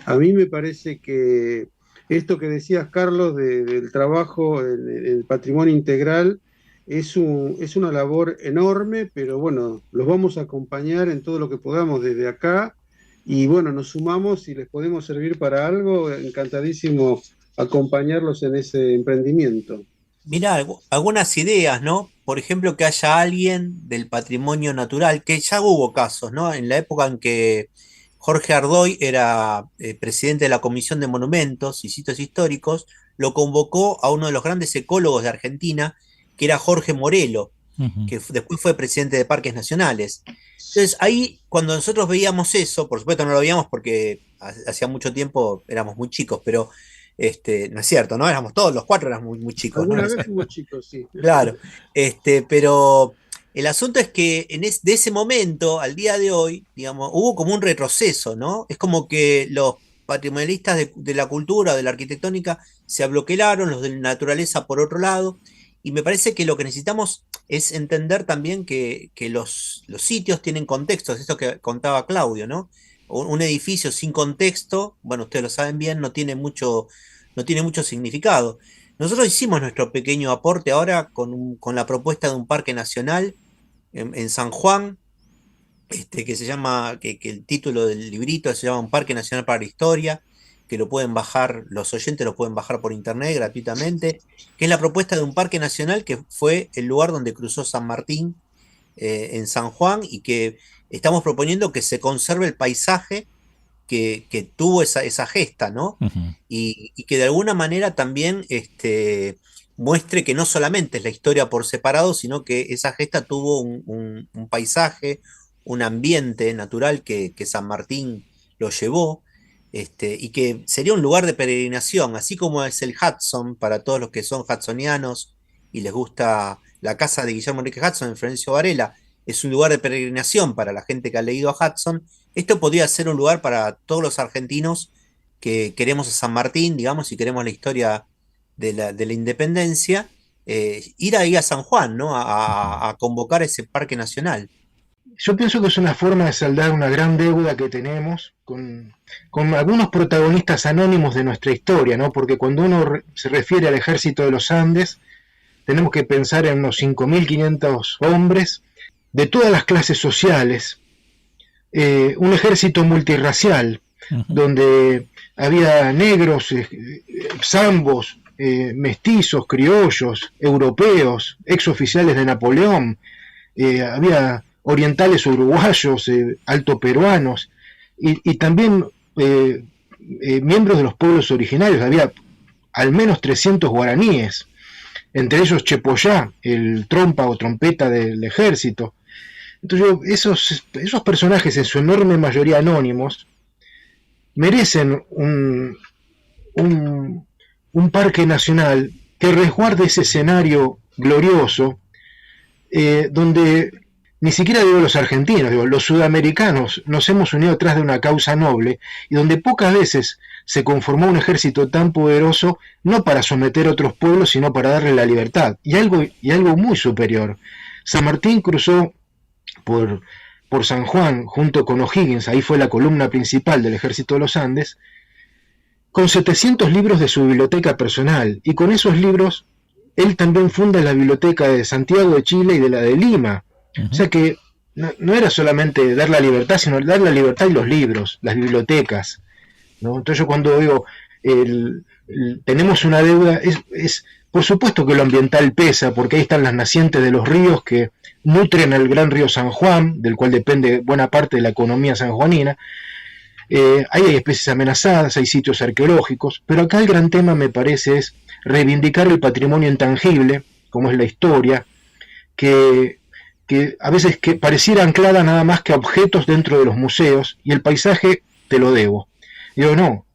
A mí me parece que esto que decías, Carlos, del trabajo en el patrimonio integral es una labor enorme, pero bueno, los vamos a acompañar en todo lo que podamos desde acá y bueno, nos sumamos si les podemos servir para algo, encantadísimo acompañarlos en ese emprendimiento. Mirá, algunas ideas, ¿no? Por ejemplo, que haya alguien del patrimonio natural, que ya hubo casos, ¿no? En la época en que Jorge Ardoy era presidente de la Comisión de Monumentos y Sitios Históricos, lo convocó a uno de los grandes ecólogos de Argentina, que era Jorge Morelo, que después fue presidente de Parques Nacionales. Entonces ahí, cuando nosotros veíamos eso, por supuesto no lo veíamos porque hacía mucho tiempo éramos muy chicos, pero no es cierto, ¿no? Éramos todos, los cuatro éramos muy chicos. Alguna ¿no? vez fuimos chicos, sí. Claro, pero el asunto es que de ese momento al día de hoy, digamos, hubo como un retroceso, ¿no? Es como que los patrimonialistas de la cultura, de la arquitectónica, se abloquelaron, los de la naturaleza por otro lado, y me parece que lo que necesitamos es entender también que los sitios tienen contextos, esto que contaba Claudio, ¿no? Un edificio sin contexto, bueno, ustedes lo saben bien, no tiene mucho significado. Nosotros hicimos nuestro pequeño aporte ahora con la propuesta de un parque nacional en San Juan, que se llama, que el título del librito se llama Un Parque Nacional para la Historia, que lo pueden bajar, los oyentes lo pueden bajar por internet gratuitamente, que es la propuesta de un parque nacional que fue el lugar donde cruzó San Martín en San Juan, y que estamos proponiendo que se conserve el paisaje que tuvo esa gesta, ¿no? Ujú. Y que de alguna manera también muestre que no solamente es la historia por separado, sino que esa gesta tuvo un paisaje, un ambiente natural que San Martín lo llevó, y que sería un lugar de peregrinación, así como es el Hudson para todos los que son hudsonianos y les gusta la casa de Guillermo Enrique Hudson en Florencio Varela, es un lugar de peregrinación para la gente que ha leído a Hudson. Esto podría ser un lugar para todos los argentinos que queremos a San Martín, digamos, y queremos la historia de la independencia, ir ahí a San Juan, ¿no? A convocar ese parque nacional. Yo pienso que es una forma de saldar una gran deuda que tenemos con algunos protagonistas anónimos de nuestra historia, ¿no? Porque cuando uno se refiere al ejército de los Andes, tenemos que pensar en unos 5.500 hombres de todas las clases sociales, un ejército multirracial, donde había negros, zambos, mestizos, criollos, europeos, exoficiales de Napoleón, había orientales uruguayos, altoperuanos, y también miembros de los pueblos originarios. Había al menos 300 guaraníes, entre ellos Chepollá, el trompa o trompeta del ejército. Entonces esos personajes, en su enorme mayoría anónimos, merecen un parque nacional que resguarde ese escenario glorioso, donde ni siquiera digo los argentinos, digo los sudamericanos nos hemos unido detrás de una causa noble, y donde pocas veces se conformó un ejército tan poderoso, no para someter a otros pueblos, sino para darle la libertad, y algo muy superior. San Martín cruzó por San Juan junto con O'Higgins, ahí fue la columna principal del ejército de los Andes, con 700 libros de su biblioteca personal, y con esos libros él también funda la biblioteca de Santiago de Chile y de la de Lima. O sea que no era solamente dar la libertad, sino dar la libertad y los libros, las bibliotecas, ¿no? Entonces yo cuando digo tenemos una deuda, es por supuesto que lo ambiental pesa, porque ahí están las nacientes de los ríos que nutren al gran río San Juan, del cual depende buena parte de la economía sanjuanina. Ahí hay especies amenazadas, hay sitios arqueológicos, pero acá el gran tema, me parece, es reivindicar el patrimonio intangible, como es la historia, que a veces que pareciera anclada nada más que a objetos dentro de los museos, y el paisaje te lo debo. Digo, no,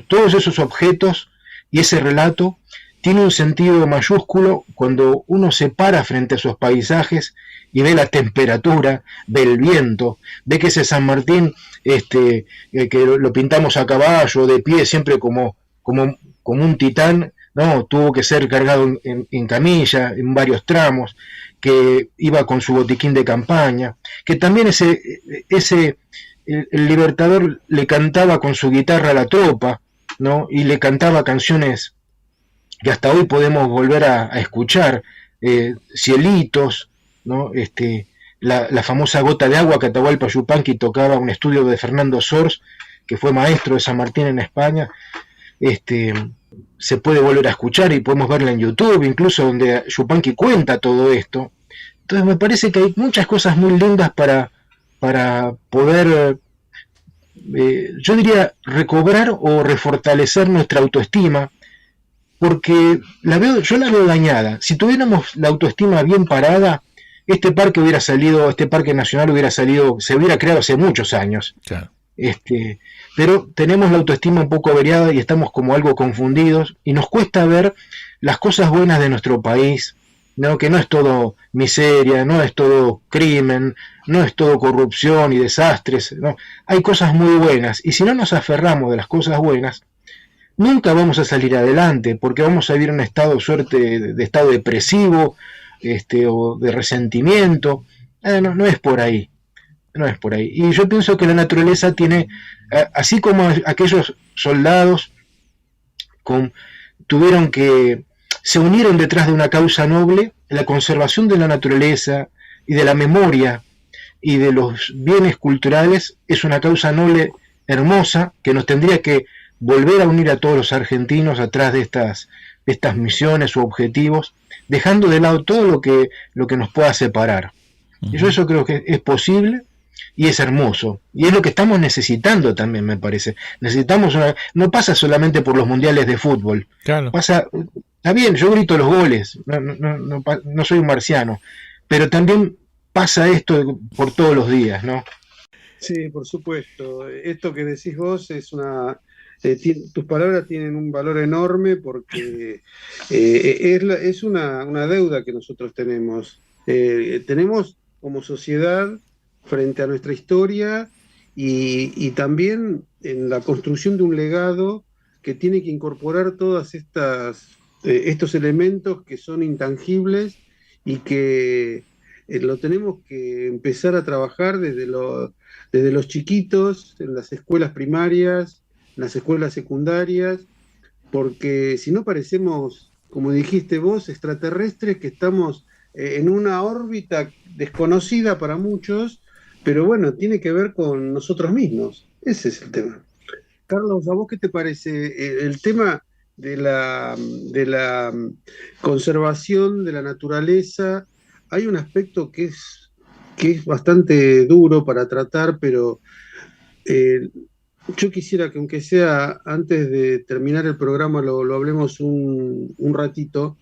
todos esos objetos y ese relato tiene un sentido mayúsculo cuando uno se para frente a esos paisajes y ve la temperatura, ve el viento, ve que ese San Martín, que lo pintamos a caballo, de pie, siempre como un titán, no, tuvo que ser cargado en camilla, en varios tramos, que iba con su botiquín de campaña, que también el Libertador le cantaba con su guitarra a la tropa, ¿no? Y le cantaba canciones que hasta hoy podemos volver a escuchar, Cielitos, ¿no? La famosa Gota de Agua que Atahualpa Yupanqui tocaba, un estudio de Fernando Sors, que fue maestro de San Martín en España. Se puede volver a escuchar y podemos verla en YouTube, incluso donde Yupanqui cuenta todo esto. Entonces me parece que hay muchas cosas muy lindas para poder, yo diría, recobrar o refortalecer nuestra autoestima, porque yo la veo dañada. Si tuviéramos la autoestima bien parada, este parque nacional se hubiera creado hace muchos años. Claro. Pero tenemos la autoestima un poco averiada y estamos como algo confundidos, y nos cuesta ver las cosas buenas de nuestro país, ¿no? Que no es todo miseria, no es todo crimen, no es todo corrupción y desastres, ¿no? Hay cosas muy buenas, y si no nos aferramos de las cosas buenas, nunca vamos a salir adelante, porque vamos a vivir en un estado de estado depresivo, o de resentimiento. No es por ahí. No es por ahí. Y yo pienso que la naturaleza tiene, así como aquellos soldados se unieron detrás de una causa noble, la conservación de la naturaleza, y de la memoria y de los bienes culturales es una causa noble hermosa que nos tendría que volver a unir a todos los argentinos atrás de estas misiones o objetivos, dejando de lado todo lo que nos pueda separar. Y yo eso creo que es posible y es hermoso. Y es lo que estamos necesitando también, me parece. Necesitamos no pasa solamente por los mundiales de fútbol. Claro. Está bien, yo grito los goles, no soy un marciano, pero también pasa esto por todos los días, ¿no? Sí, por supuesto. Esto que decís vos es tus palabras tienen un valor enorme porque es una deuda que nosotros tenemos. Tenemos como sociedad frente a nuestra historia y también en la construcción de un legado que tiene que incorporar todas estos elementos que son intangibles y que lo tenemos que empezar a trabajar desde los chiquitos, en las escuelas primarias, en las escuelas secundarias, porque si no parecemos, como dijiste vos, extraterrestres que estamos en una órbita desconocida para muchos, pero bueno, tiene que ver con nosotros mismos. Ese es el tema. Carlos, ¿a vos qué te parece el tema de la conservación de la naturaleza? Hay un aspecto que es bastante duro para tratar, pero yo quisiera que aunque sea antes de terminar el programa lo hablemos un ratito,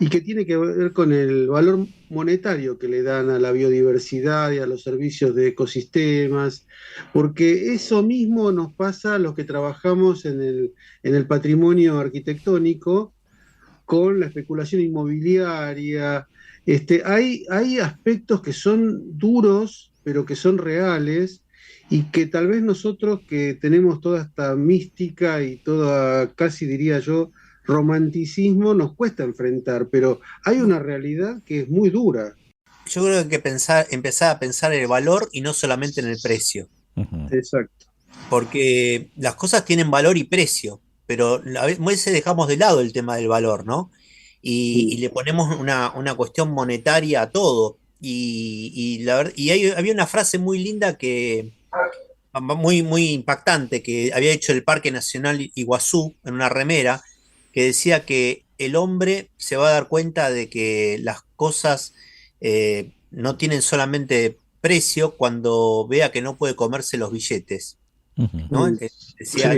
y que tiene que ver con el valor monetario que le dan a la biodiversidad y a los servicios de ecosistemas, porque eso mismo nos pasa a los que trabajamos en el patrimonio arquitectónico con la especulación inmobiliaria. Hay aspectos que son duros, pero que son reales, y que tal vez nosotros que tenemos toda esta mística y toda, casi diría yo, romanticismo, nos cuesta enfrentar, pero hay una realidad que es muy dura. Yo creo que empezar a pensar en el valor y no solamente en el precio. Exacto. Porque las cosas tienen valor y precio, pero a veces dejamos de lado el tema del valor, ¿no? Y le ponemos una cuestión monetaria a todo. Y había una frase muy linda muy, muy impactante que había hecho el Parque Nacional Iguazú en una remera, que decía que el hombre se va a dar cuenta de que las cosas no tienen solamente precio cuando vea que no puede comerse los billetes, ¿no? Decía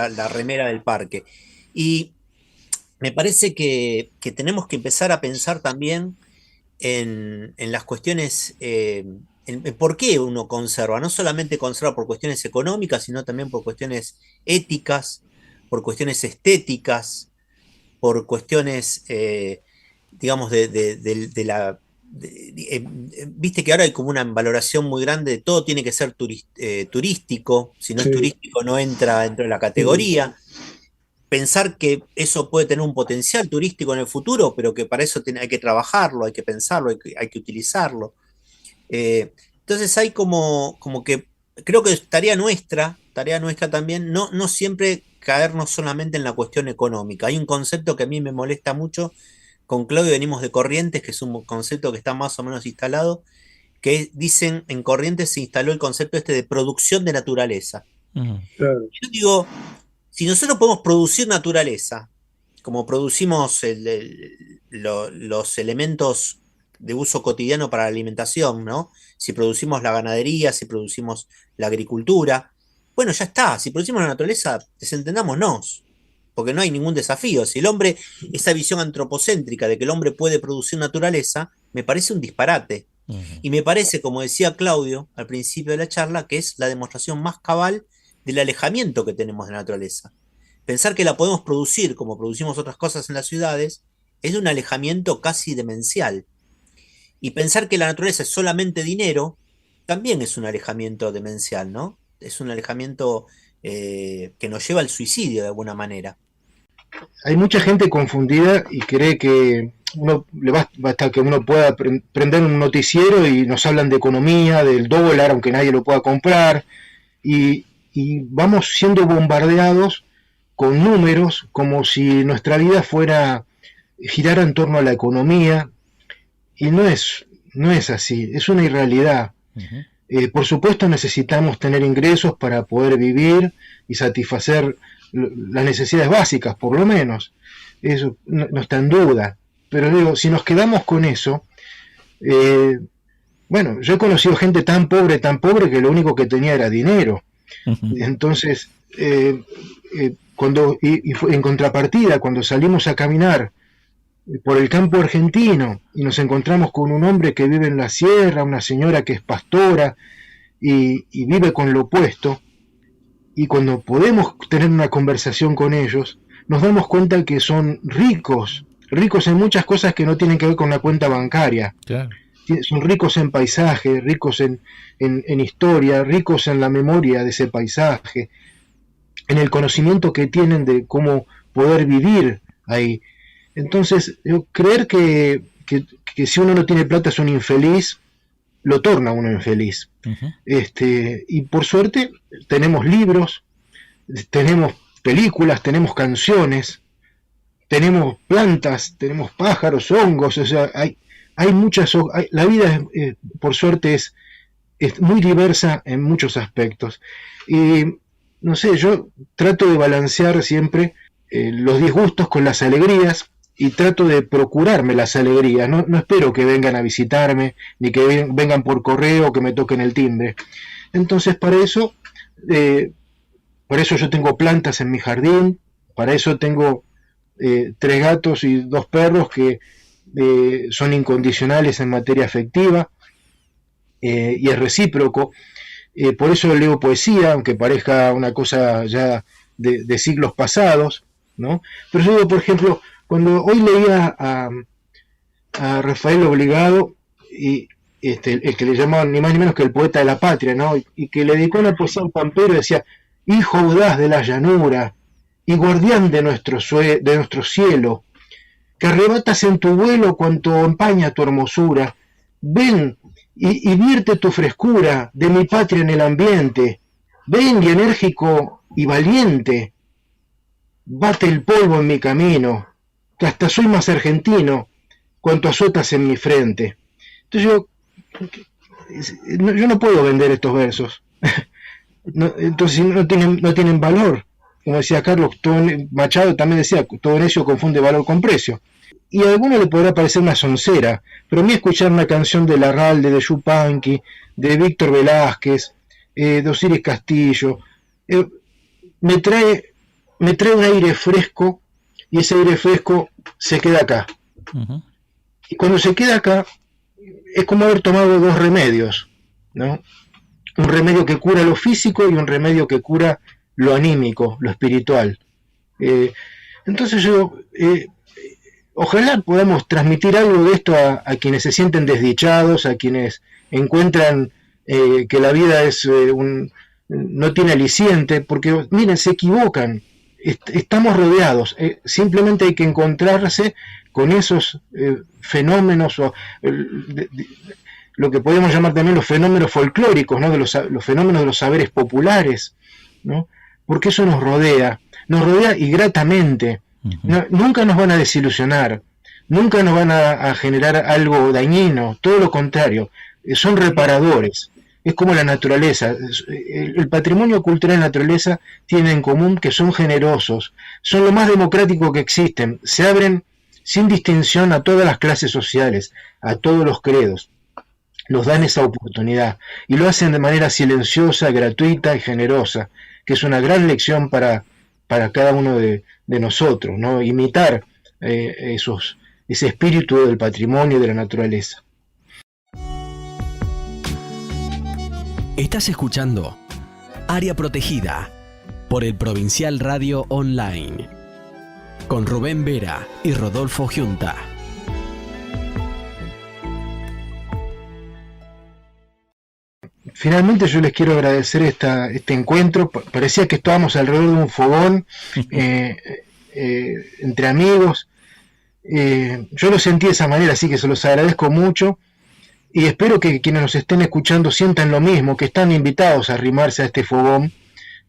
la remera del parque. Y me parece que tenemos que empezar a pensar también en las cuestiones, en por qué uno conserva. No solamente conserva por cuestiones económicas, sino también por cuestiones éticas, por cuestiones estéticas, por cuestiones, digamos, viste que ahora hay como una valoración muy grande de todo tiene que ser turístico, si no es turístico no entra dentro de la categoría. Pensar que eso puede tener un potencial turístico en el futuro, pero que para eso hay que trabajarlo, hay que pensarlo, hay que utilizarlo. Entonces hay como que creo que tarea nuestra también, no siempre caernos solamente en la cuestión económica. Hay un concepto que a mí me molesta mucho, con Claudio venimos de Corrientes, que es un concepto que está más o menos instalado, que dicen, en Corrientes se instaló el concepto de producción de naturaleza. Claro. Yo digo, si nosotros podemos producir naturaleza, como producimos los elementos de uso cotidiano para la alimentación, ¿no? Si producimos la ganadería, si producimos la agricultura, bueno, ya está. Si producimos la naturaleza, desentendámonos, porque no hay ningún desafío. Si el hombre, esa visión antropocéntrica de que el hombre puede producir naturaleza, me parece un disparate. Y me parece, como decía Claudio al principio de la charla, que es la demostración más cabal del alejamiento que tenemos de la naturaleza. Pensar que la podemos producir como producimos otras cosas en las ciudades es de un alejamiento casi demencial. Y pensar que la naturaleza es solamente dinero también es un alejamiento demencial, ¿no? Es un alejamiento que nos lleva al suicidio de alguna manera. Hay mucha gente confundida y cree que le basta que uno pueda prender un noticiero y nos hablan de economía, del dólar, aunque nadie lo pueda comprar, y vamos siendo bombardeados con números como si nuestra vida girara en torno a la economía, y no es no es así, es una irrealidad. Por supuesto necesitamos tener ingresos para poder vivir y satisfacer las necesidades básicas, por lo menos. Eso no está en duda. Pero digo, si nos quedamos con eso, bueno, yo he conocido gente tan pobre que lo único que tenía era dinero. Entonces, en contrapartida, cuando salimos a caminar por el campo argentino y nos encontramos con un hombre que vive en la sierra, una señora que es pastora y vive con lo opuesto, y cuando podemos tener una conversación con ellos, nos damos cuenta que son ricos en muchas cosas que no tienen que ver con la cuenta bancaria. Claro. Son ricos en paisaje, ricos en historia, ricos en la memoria de ese paisaje, en el conocimiento que tienen de cómo poder vivir ahí. Entonces, creer que si uno no tiene plata es un infeliz, lo torna uno infeliz. Y por suerte tenemos libros, tenemos películas, tenemos canciones, tenemos plantas, tenemos pájaros, hongos, o sea, hay muchas, la vida por suerte es muy diversa en muchos aspectos. Y no sé, yo trato de balancear siempre los disgustos con las alegrías, y trato de procurarme las alegrías. No espero que vengan a visitarme, ni que vengan por correo o que me toquen el timbre. Entonces, para eso yo tengo plantas en mi jardín, para eso tengo 3 gatos y 2 perros que son incondicionales en materia afectiva, y es recíproco. Por eso leo poesía, aunque parezca una cosa ya de siglos pasados, ¿no? Pero yo digo, por ejemplo, cuando hoy leía a Rafael Obligado, y el que le llamaban ni más ni menos que el poeta de la patria, ¿no? Y que le dedicó una poesía al pampero, decía: hijo audaz de la llanura y guardián de nuestro cielo, que arrebatas en tu vuelo cuanto empaña tu hermosura, ven y vierte tu frescura de mi patria en el ambiente, ven y enérgico y valiente, bate el polvo en mi camino, que hasta soy más argentino cuanto azotas en mi frente. Entonces yo no puedo vender estos versos. Entonces no tienen valor. Como decía Carlos, Machado también decía, todo necio confunde valor con precio. Y a alguno le podrá parecer una soncera, pero a mí escuchar una canción de Larralde, de Yupanqui, de Víctor Velázquez, de Osiris Castillo, me trae un aire fresco, y ese aire fresco se queda acá. Y cuando se queda acá, es como haber tomado 2 remedios, ¿no? Un remedio que cura lo físico y un remedio que cura lo anímico, lo espiritual. Entonces yo, ojalá podamos transmitir algo de esto a quienes se sienten desdichados, a quienes encuentran que la vida no tiene aliciente, porque miren, se equivocan. Estamos rodeados, simplemente hay que encontrarse con esos fenómenos, lo que podemos llamar también los fenómenos folclóricos, ¿no? Los fenómenos de los saberes populares, ¿no? Porque eso nos rodea y gratamente. Nunca nos van a desilusionar, nunca nos van a generar algo dañino, todo lo contrario, son reparadores. Es como la naturaleza. El patrimonio cultural y la naturaleza tienen en común que son generosos, son lo más democrático que existen, se abren sin distinción a todas las clases sociales, a todos los credos, nos dan esa oportunidad y lo hacen de manera silenciosa, gratuita y generosa, que es una gran lección para cada uno de nosotros, ¿no? Imitar ese espíritu del patrimonio y de la naturaleza. Estás escuchando Área Protegida por el Provincial Radio Online con Rubén Vera y Rodolfo Giunta. Finalmente yo les quiero agradecer este encuentro. Parecía que estábamos alrededor de un fogón entre amigos. Yo lo sentí de esa manera, así que se los agradezco mucho. Y espero que quienes nos estén escuchando sientan lo mismo, que están invitados a arrimarse a este fogón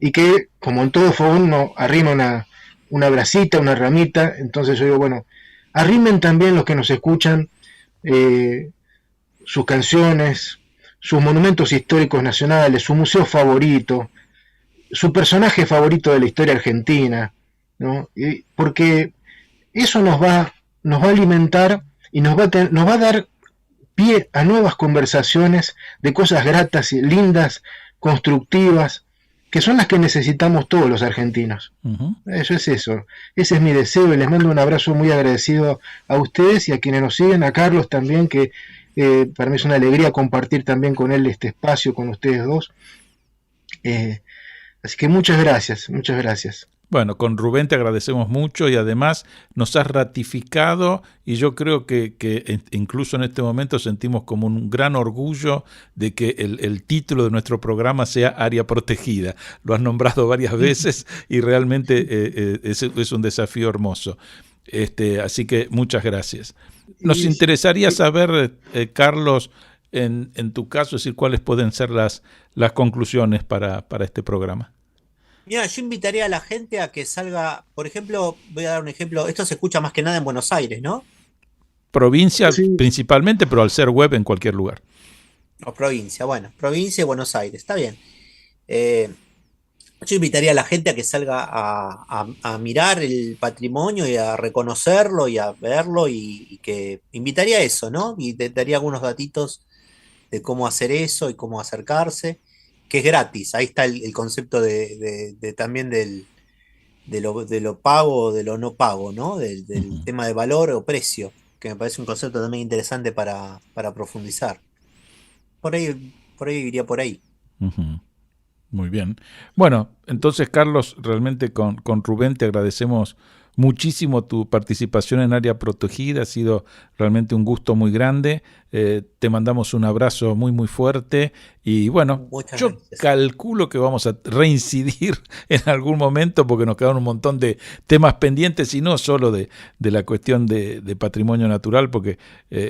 y que, como en todo fogón, uno arrima una brasita, una ramita. Entonces yo digo, bueno, arrimen también los que nos escuchan sus canciones, sus monumentos históricos nacionales, su museo favorito, su personaje favorito de la historia argentina, ¿no? Porque eso nos va a alimentar y nos va a dar pie a nuevas conversaciones de cosas gratas y lindas, constructivas, que son las que necesitamos todos los argentinos. Uh-huh. Ese es mi deseo, y les mando un abrazo muy agradecido a ustedes y a quienes nos siguen, a Carlos también, que para mí es una alegría compartir también con él este espacio, con ustedes dos. Así que muchas gracias. Bueno, con Rubén te agradecemos mucho y además nos has ratificado, y yo creo que incluso en este momento sentimos como un gran orgullo de que el título de nuestro programa sea Área Protegida. Lo has nombrado varias veces y realmente es un desafío hermoso. Así que muchas gracias. Nos interesaría saber, Carlos, en tu caso, decir cuáles pueden ser las conclusiones para este programa. Mira, yo invitaría a la gente a que salga, por ejemplo, voy a dar un ejemplo, esto se escucha más que nada en Buenos Aires, ¿no? Provincia principalmente, pero al ser web en cualquier lugar. O provincia, bueno, provincia y Buenos Aires, está bien. Yo invitaría a la gente a que salga a mirar el patrimonio y a reconocerlo y a verlo, y que invitaría a eso, ¿no? Y te daría algunos datitos de cómo hacer eso y cómo acercarse, que es gratis. Ahí está el concepto también de lo pago o de lo no pago, ¿no? Del uh-huh. tema de valor o precio, que me parece un concepto también interesante para profundizar. Por ahí iría por ahí. Uh-huh. Muy bien. Bueno, entonces, Carlos, realmente con Rubén te agradecemos muchísimo tu participación en Área Protegida. Ha sido realmente un gusto muy grande. Te mandamos un abrazo muy, muy fuerte. Y bueno, yo calculo que vamos a reincidir en algún momento, porque nos quedan un montón de temas pendientes, y no solo de la cuestión de patrimonio natural, porque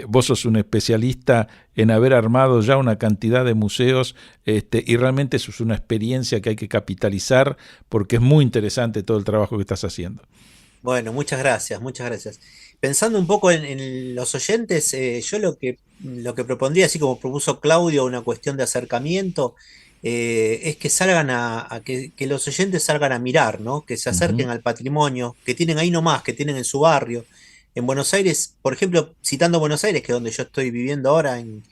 vos sos un especialista en haber armado ya una cantidad de museos, y realmente eso es una experiencia que hay que capitalizar, porque es muy interesante todo el trabajo que estás haciendo. Bueno, muchas gracias. Pensando un poco en los oyentes, yo lo que propondría, así como propuso Claudio, una cuestión de acercamiento, es que salgan que los oyentes salgan a mirar, ¿no? Que se acerquen uh-huh. al patrimonio que tienen ahí nomás, que tienen en su barrio. En Buenos Aires, por ejemplo, citando Buenos Aires, que es donde yo estoy viviendo ahora, en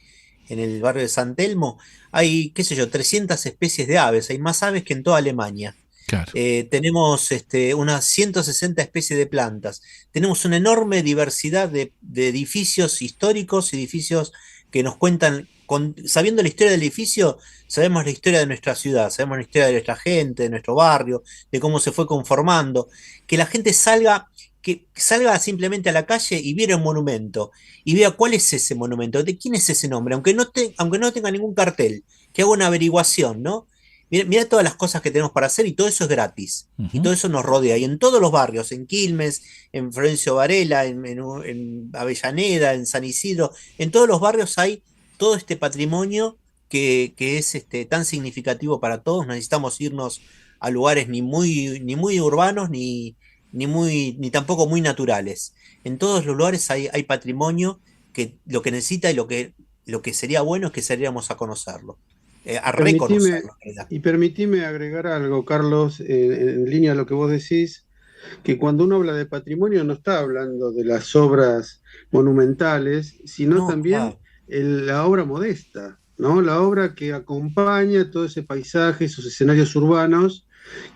el barrio de San Telmo, hay, 300 especies de aves, hay más aves que en toda Alemania. Claro. Tenemos unas 160 especies de plantas, tenemos una enorme diversidad de edificios históricos, edificios que nos cuentan, sabiendo la historia del edificio, sabemos la historia de nuestra ciudad, sabemos la historia de nuestra gente, de nuestro barrio, de cómo se fue conformando, que la gente salga simplemente a la calle y viera un monumento y vea cuál es ese monumento, de quién es ese nombre, aunque no tenga ningún cartel, que haga una averiguación, ¿no? Mira todas las cosas que tenemos para hacer, y todo eso es gratis. Uh-huh. Y todo eso nos rodea. Y en todos los barrios, en Quilmes, en Florencio Varela, en Avellaneda, en San Isidro, en todos los barrios hay todo este patrimonio que es tan significativo para todos. No necesitamos irnos a lugares ni muy urbanos ni tampoco muy naturales. En todos los lugares hay patrimonio que lo que necesita, y lo que sería bueno es que saliéramos a conocerlo. A reconocerlo. Y permitime agregar algo, Carlos, en línea a lo que vos decís, que cuando uno habla de patrimonio no está hablando de las obras monumentales, sino también la obra modesta, ¿no? La obra que acompaña todo ese paisaje, esos escenarios urbanos,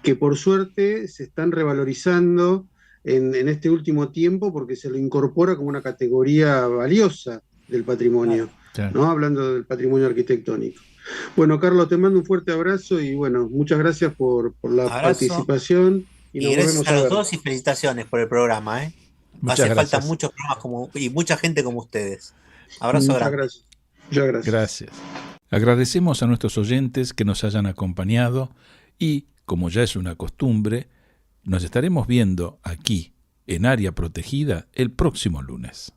que por suerte se están revalorizando en este último tiempo, porque se lo incorpora como una categoría valiosa del patrimonio, ¿no? Hablando del patrimonio arquitectónico. Bueno, Carlos, te mando un fuerte abrazo y bueno, muchas gracias por la participación. Y gracias a los dos, y felicitaciones por el programa. Hace falta muchos programas y mucha gente como ustedes. Abrazo grande. Muchas gracias. Gracias. Agradecemos a nuestros oyentes que nos hayan acompañado, y, como ya es una costumbre, nos estaremos viendo aquí en Área Protegida el próximo lunes.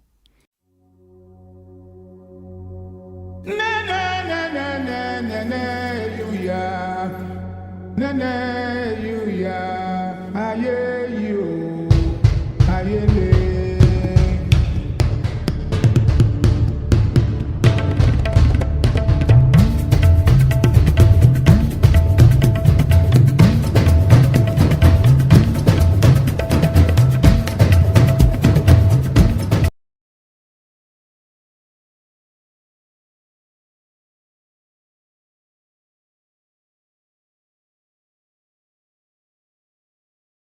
Na na na na na na na,